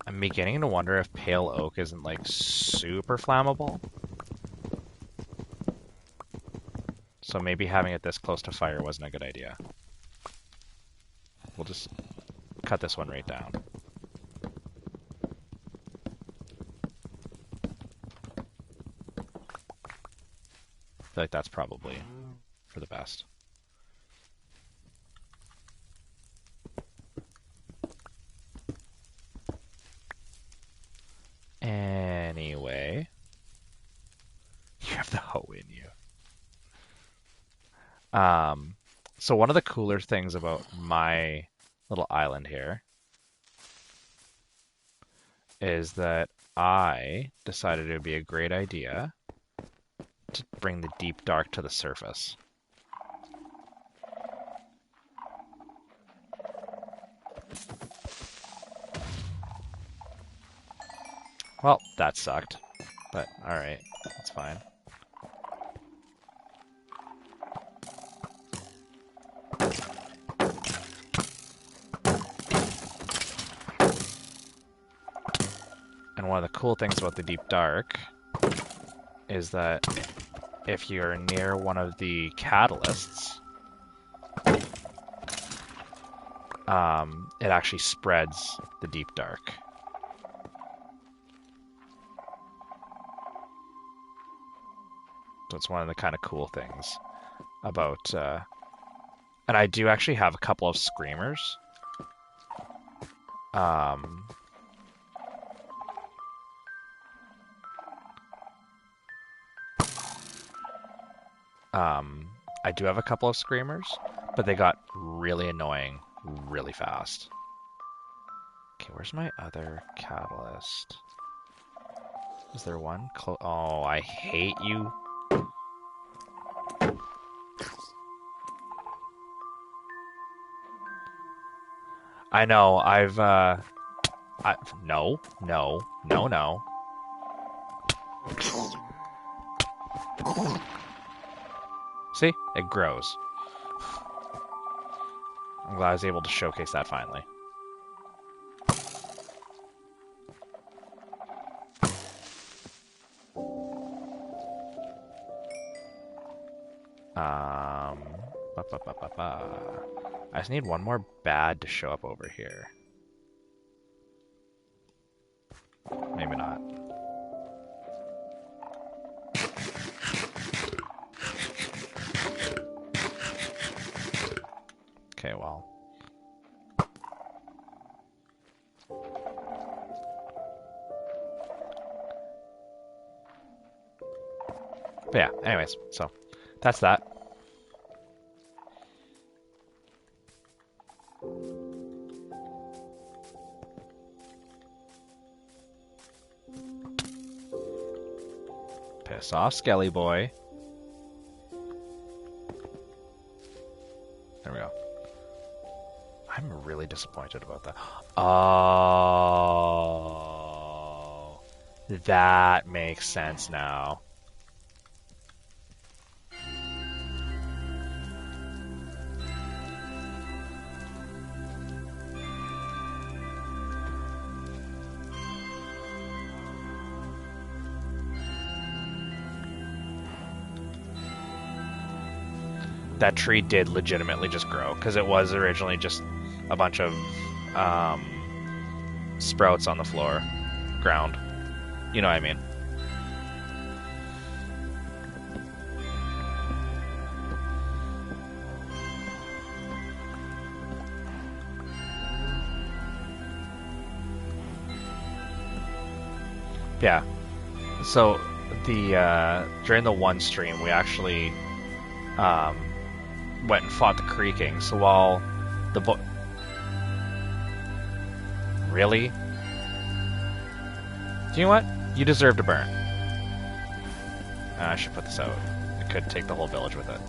I'm beginning to wonder if pale oak isn't like super flammable. So maybe having it this close to fire wasn't a good idea. We'll just cut this one right down. I feel like that's probably for the best. Anyway, you have the hoe in you. So one of the cooler things about my little island here is that I decided it would be a great idea to bring the deep dark to the surface. Well, that sucked, but alright, that's fine. And one of the cool things about the deep dark is that if you're near one of the catalysts, it actually spreads the deep dark. So it's one of the kind of cool things about, and I do actually have a couple of screamers. I do have a couple of screamers, but they got really annoying really fast. Okay, where's my other catalyst? Is there one close? Oh, I hate you. I know, no, no, no, no. See? It grows. I'm glad I was able to showcase that finally. I just need one more bad to show up over here. Maybe not. Okay, well. But yeah, anyways, so that's that. Piss off, Skelly boy. There we go. I'm really disappointed about that. Oh, that makes sense now. That tree did legitimately just grow, because it was originally just a bunch of sprouts on the floor, ground. You know what I mean? Yeah. So the during the one stream, we actually um, went and fought the creaking. So while the really, do you know what? You deserve to burn. I should put this out. It could take the whole village with it.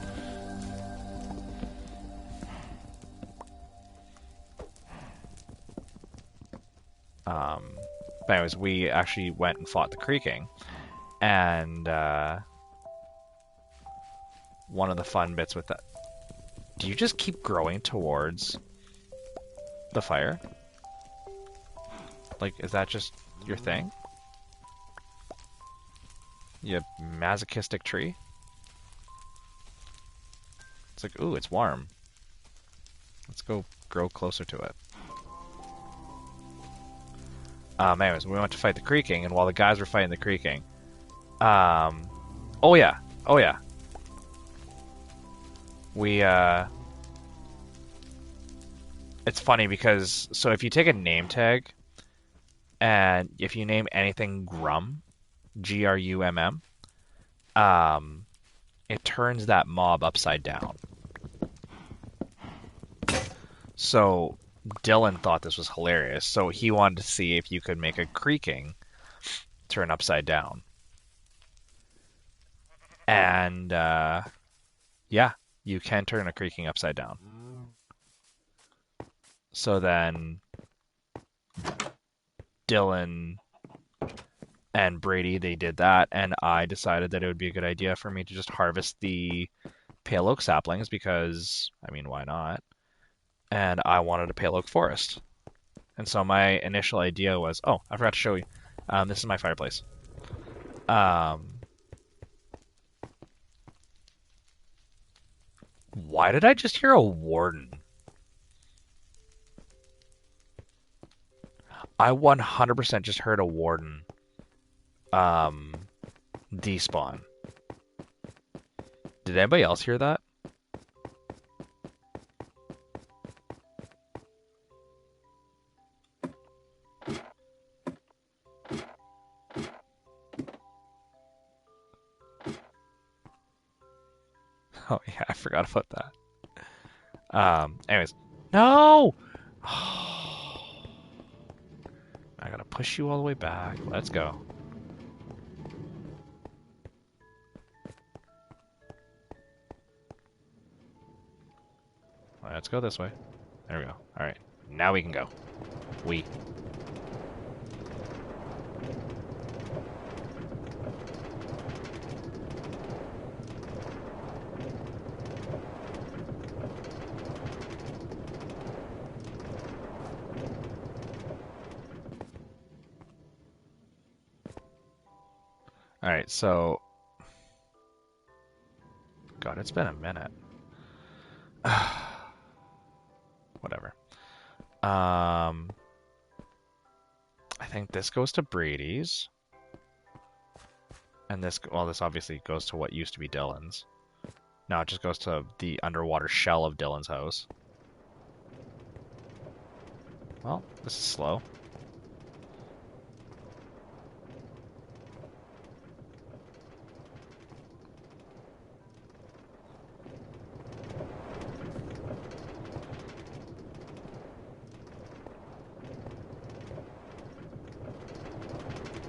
But anyways, we actually went and fought the creaking, and one of the fun bits with that. Do you just keep growing towards the fire? Like, is that just your thing? You masochistic tree? It's like, ooh, it's warm. Let's go grow closer to it. Anyways, we went to fight the creaking, and while the guys were fighting the creaking, oh yeah, we it's funny because so if you take a name tag and if you name anything Grum, Grumm, it turns that mob upside down. So Dylan thought this was hilarious, so he wanted to see if you could make a creaking turn upside down. And yeah, you can turn a creaking upside down. So then Dylan and Brady, they did that, and I decided that it would be a good idea for me to just harvest the pale oak saplings because, I mean, why not? And I wanted a pale oak forest. And so my initial idea was, oh, I forgot to show you. This is my fireplace. Why did I just hear a warden? I 100% just heard a warden despawn. Did anybody else hear that? Oh yeah, I forgot about that. Anyways, no. I gotta push you all the way back. Let's go. Let's go this way. There we go. All right, now we can go. We. All right, so. God, it's been a minute. Whatever. I think this goes to Brady's. And this, well, this obviously goes to what used to be Dylan's. Now it just goes to the underwater shell of Dylan's house. Well, this is slow.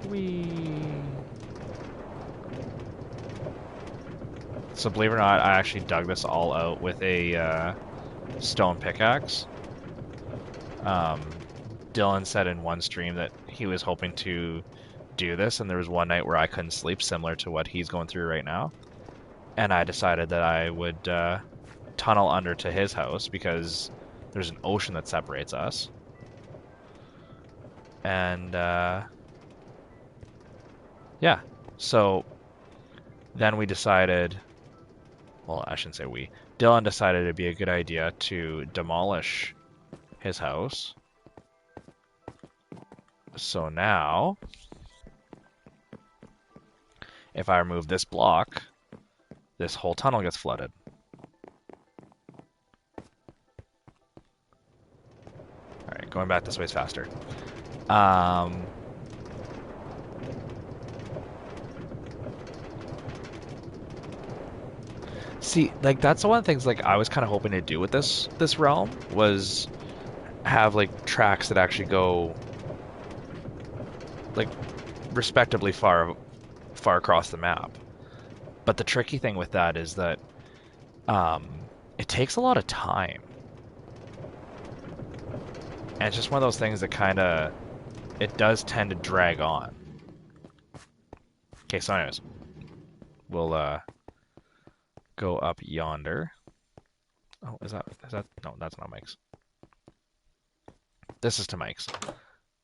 Whee! So believe it or not, I actually dug this all out with a stone pickaxe. Dylan said in one stream that he was hoping to do this, and there was one night where I couldn't sleep, similar to what he's going through right now. And I decided that I would tunnel under to his house because there's an ocean that separates us. And yeah, so then we decided, well, I shouldn't say we, Dylan decided it'd be a good idea to demolish his house. So now, if I remove this block, this whole tunnel gets flooded. Alright, going back this way is faster. See, like that's one of the things like I was kind of hoping to do with this realm was have like tracks that actually go like respectably far across the map. But the tricky thing with that is that it takes a lot of time. And it's just one of those things that kind of it does tend to drag on. Okay, so anyways, we'll go up yonder. Oh, is that no, that's not Mike's. This is to Mike's.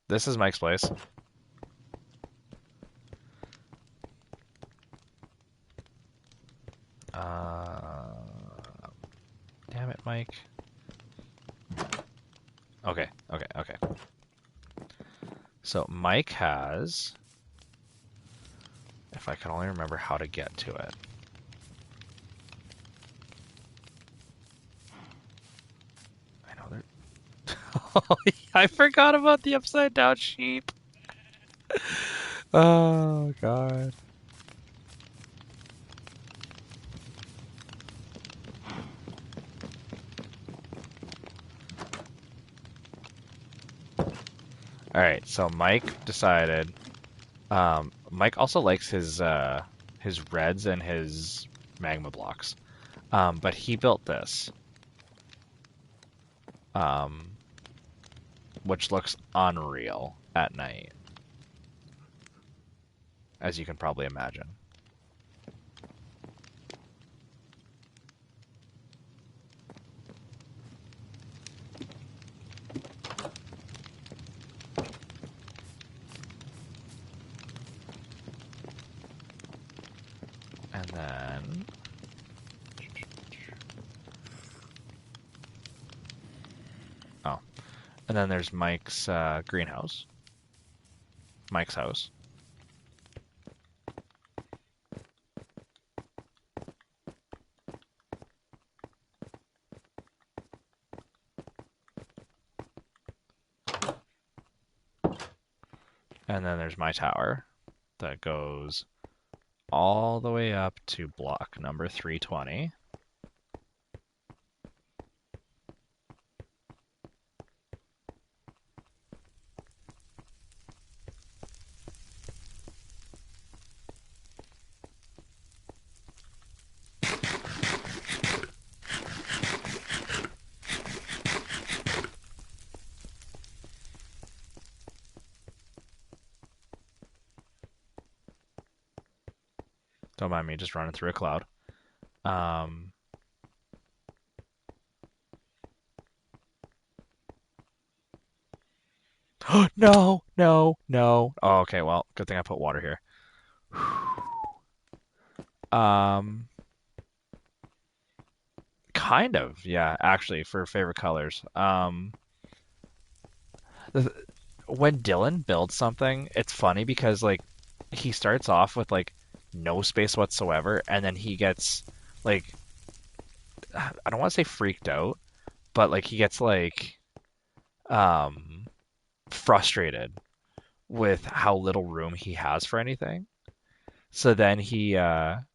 This is Mike's place. Uh, damn it, Mike. Okay, okay, okay. So Mike has, if I can only remember how to get to it. I know there. I forgot about the upside down sheep. Oh God. All right, so Mike decided. Mike also likes his reds and his magma blocks, but he built this, um, which looks unreal at night, as you can probably imagine. And then, oh, and then there's Mike's greenhouse, Mike's house. And then there's my tower that goes all the way up to block number 320. Don't mind me just running through a cloud. Um, no, no, no. Oh, okay, well, good thing I put water here. Um, kind of, yeah, actually, for favorite colors. The, when Dylan builds something, it's funny because like he starts off with like no space whatsoever, and then he gets like I don't want to say freaked out, but like he gets like um frustrated with how little room he has for anything. So then he ends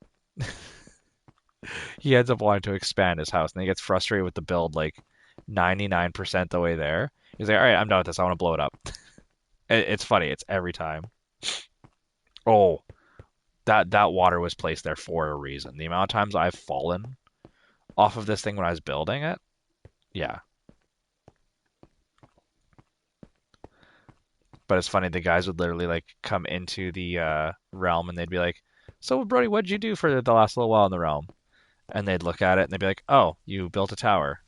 up wanting to expand his house, and he gets frustrated with the build like 99% the way there. He's like, "All right, I'm done with this. I want to blow it up." It's funny. It's every time. Oh, that water was placed there for a reason. The amount of times I've fallen off of this thing when I was building it, yeah. But it's funny, the guys would literally like come into the realm and they'd be like, "So Brody, what'd you do for the last little while in the realm?" And they'd look at it and they'd be like, "Oh, you built a tower."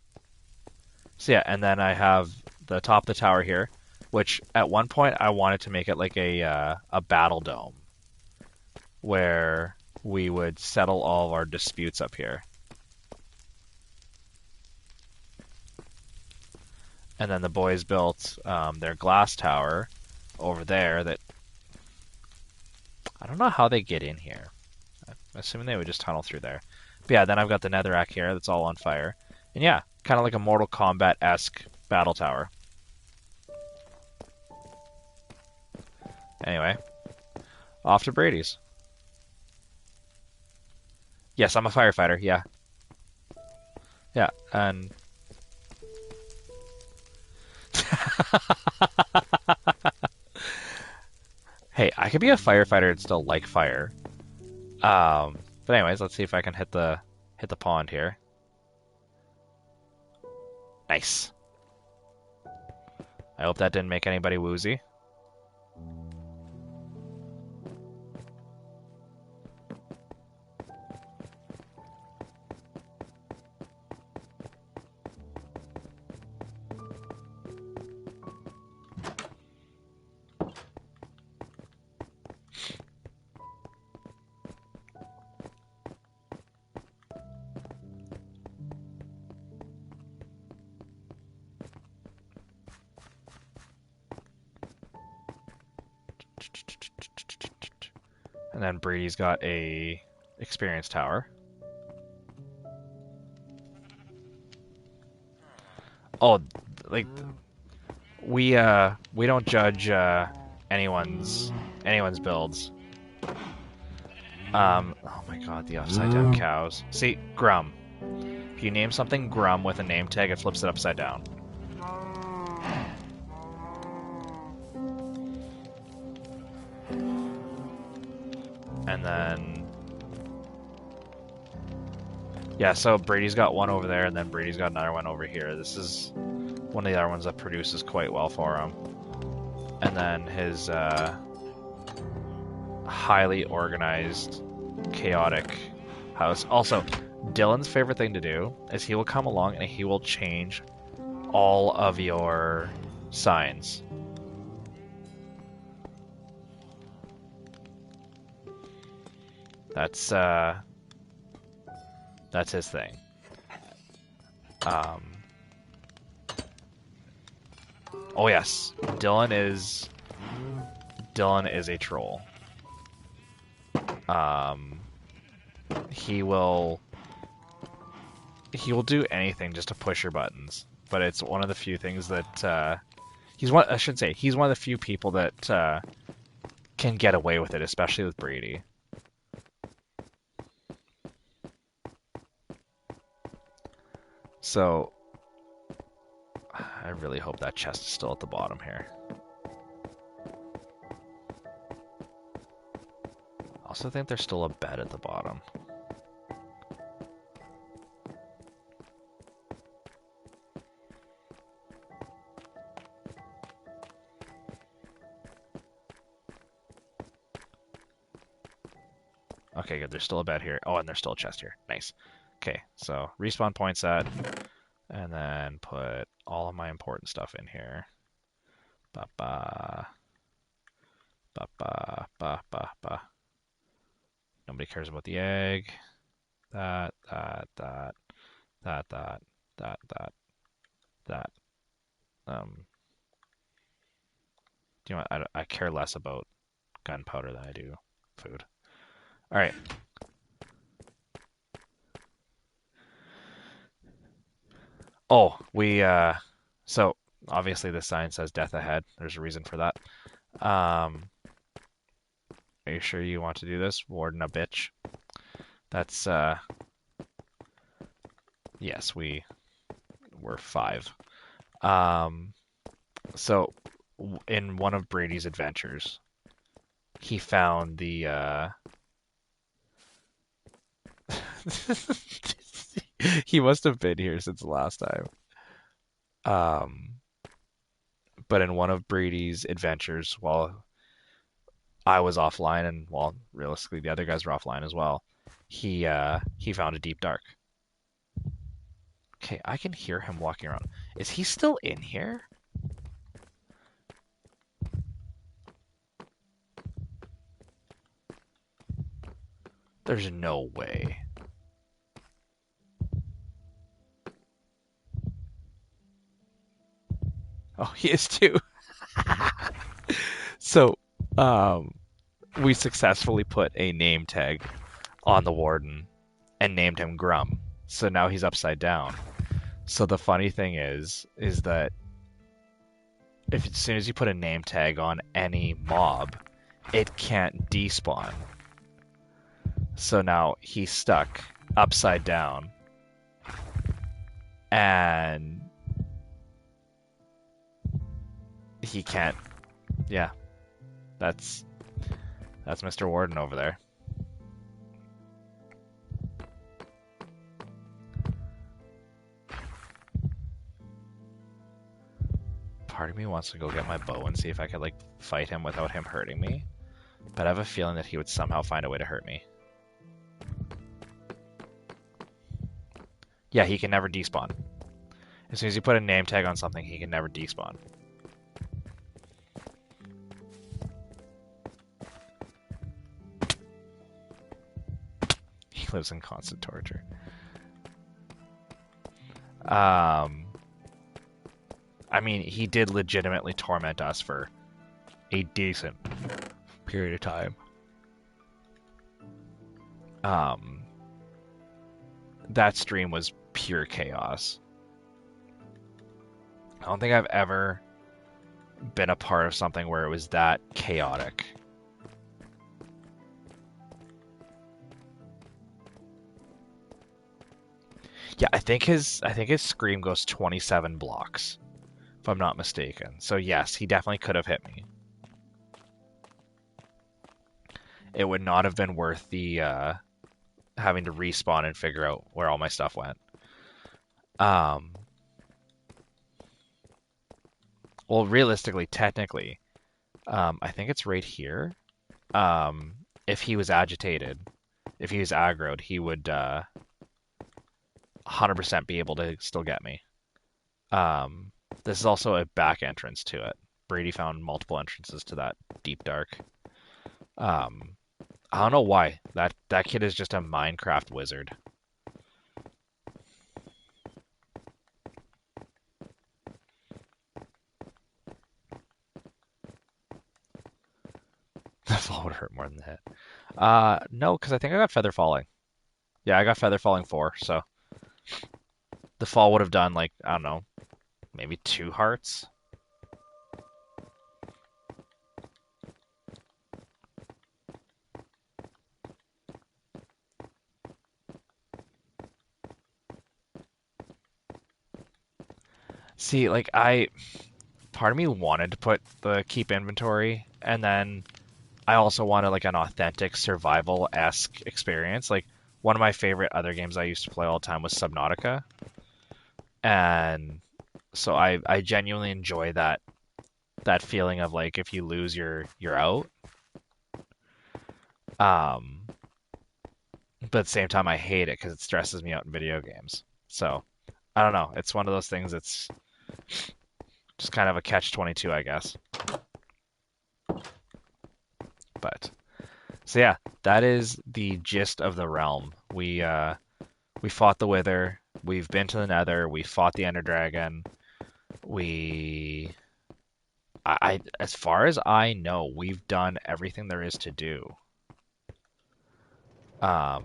So yeah, and then I have the top of the tower here, which at one point I wanted to make it like a battle dome where we would settle all of our disputes up here. And then the boys built their glass tower over there that I don't know how they get in here. I'm assuming they would just tunnel through there. But yeah, then I've got the netherrack here that's all on fire. And yeah, kind of like a Mortal Kombat-esque battle tower. Anyway, off to Brady's. Yes, I'm a firefighter, yeah. Yeah, and hey, I could be a firefighter and still like fire. But anyways, let's see if I can hit the pond here. Nice. I hope that didn't make anybody woozy. And then Brady's got a experience tower. Oh, like we don't judge anyone's builds. Oh my god, the upside down cows. See, Grum. If you name something Grum with a name tag, it flips it upside down. And then yeah, so Brady's got one over there, and then Brady's got another one over here. This is one of the other ones that produces quite well for him. And then his highly organized, chaotic house. Also, Dylan's favorite thing to do is he will come along and he will change all of your signs. That's his thing. Oh yes, Dylan is a troll. He will do anything just to push your buttons, but it's one of the few things that he's one. I should say he's one of the few people that can get away with it, especially with Brady. So I really hope that chest is still at the bottom here. I also think there's still a bed at the bottom. Okay, good. There's still a bed here. Oh, and there's still a chest here. Nice. Okay, so respawn point set, and then put all of my important stuff in here. Ba ba ba ba ba ba ba. Nobody cares about the egg. That. Do you know what? I care less about gunpowder than I do food. All right. Oh, so obviously this sign says death ahead. There's a reason for that. Are you sure you want to do this? Warden a bitch. That's, yes, we're 5. So in one of Brady's adventures, he found the, he must have been here since the last time. But in one of Brady's adventures, while I was offline and well, realistically the other guys were offline as well, he found a deep dark. Okay, I can hear him walking around. Is he still in here? There's no way. Oh, he is too. So, we successfully put a name tag on the warden and named him Grum. So now he's upside down. So the funny thing is that if as soon as you put a name tag on any mob, it can't despawn. So now he's stuck upside down. and he can't. Yeah, that's Mr. Warden over there. Part of me wants to go get my bow and see if I could like fight him without him hurting me, but I have a feeling that he would somehow find a way to hurt me. Yeah, he can never despawn. As soon as you put a name tag on something, he can never despawn. He lives in constant torture. I mean, he did legitimately torment us for a decent period of time. That stream was pure chaos. I don't think I've ever been a part of something where it was that chaotic. Yeah, I think his scream goes 27 blocks, if I'm not mistaken. So yes, he definitely could have hit me. It would not have been worth the having to respawn and figure out where all my stuff went. Well, realistically, technically, I think it's right here. If he was agitated, if he was aggroed, he would 100% be able to still get me. This is also a back entrance to it. Brady found multiple entrances to that deep dark. I don't know why. That kid is just a Minecraft wizard. The fall would hurt more than the hit. No, because I think I got Feather Falling. Yeah, I got Feather Falling 4, so the fall would have done like, I don't know, maybe 2 hearts. See, like part of me wanted to put the keep inventory, and then I also wanted like an authentic survival-esque experience. Like one of my favorite other games I used to play all the time was Subnautica, and so I genuinely enjoy that feeling of like if you lose, you're out. But at the same time, I hate it because it stresses me out in video games. So I don't know. It's one of those things that's just kind of a catch-22, I guess. But so yeah, that is the gist of the realm. We fought the Wither. We've been to the Nether. We fought the Ender Dragon. We as far as I know, we've done everything there is to do. Um,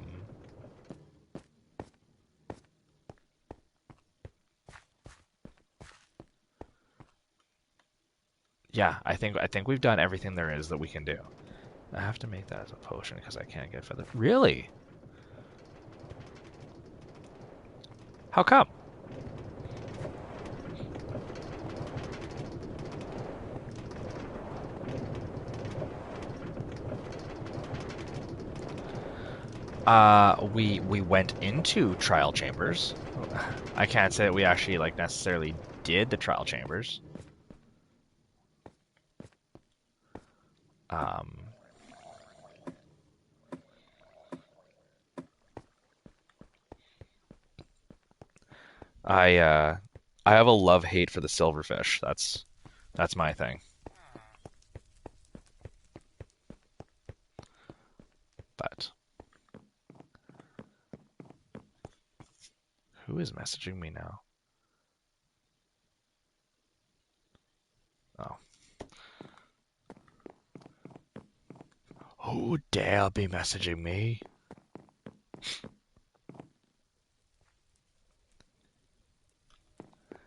yeah, I think we've done everything there is that we can do. I have to make that as a potion because I can't get feather. Really? How come? We went into trial chambers. I can't say that we actually like necessarily did the trial chambers. Um, I have a love-hate for the silverfish. That's my thing. But who is messaging me now? Oh. Who dare be messaging me?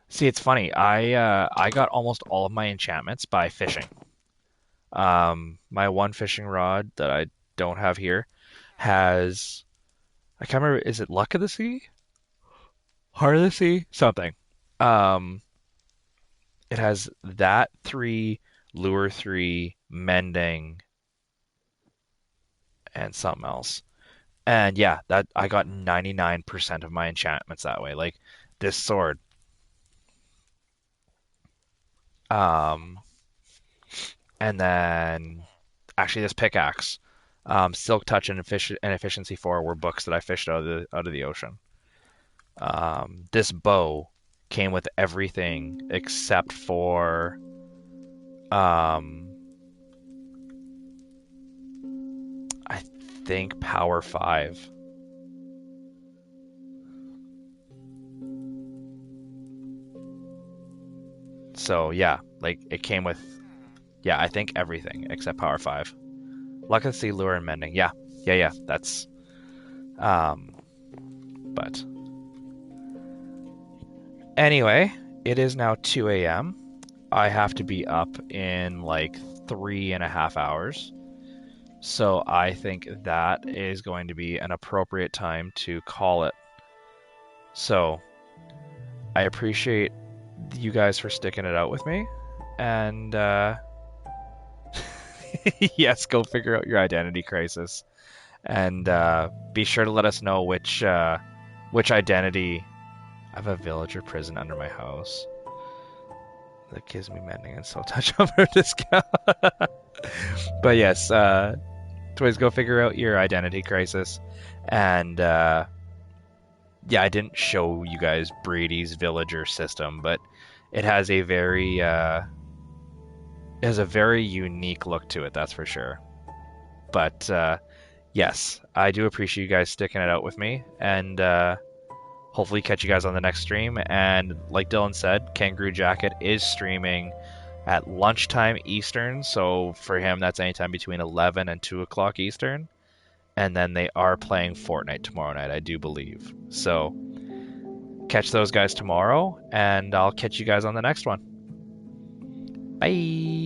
See, it's funny. I got almost all of my enchantments by fishing. My one fishing rod that I don't have here has I can't remember. Is it Luck of the Sea? Heartlessy something. Um, it has that three, lure three, mending, and something else. And yeah, that I got 99% of my enchantments that way. Like this sword, um, and then actually this pickaxe, Silk Touch and Efficiency 4 were books that I fished out of the ocean. This bow came with everything except for um, I think Power 5. So yeah, like it came with yeah, I think everything except Power 5. Legacy, Lure, and Mending. Yeah, yeah. That's um, but anyway, it is now 2 a.m. I have to be up in like 3.5 hours. So I think that is going to be an appropriate time to call it. So I appreciate you guys for sticking it out with me. And yes, go figure out your identity crisis. And be sure to let us know which identity. I have a villager prison under my house that gives me mending and soul touch over discount. But yes, Toys, go figure out your identity crisis. And yeah, I didn't show you guys Brady's villager system, but it has a very unique look to it, that's for sure. But yes, I do appreciate you guys sticking it out with me, and hopefully catch you guys on the next stream. And like Dylan said, Kangaroo Jacket is streaming at lunchtime Eastern, so for him that's anytime between 11 and 2 o'clock Eastern. And then they are playing Fortnite tomorrow night, I do believe. So catch those guys tomorrow, and I'll catch you guys on the next one. Bye.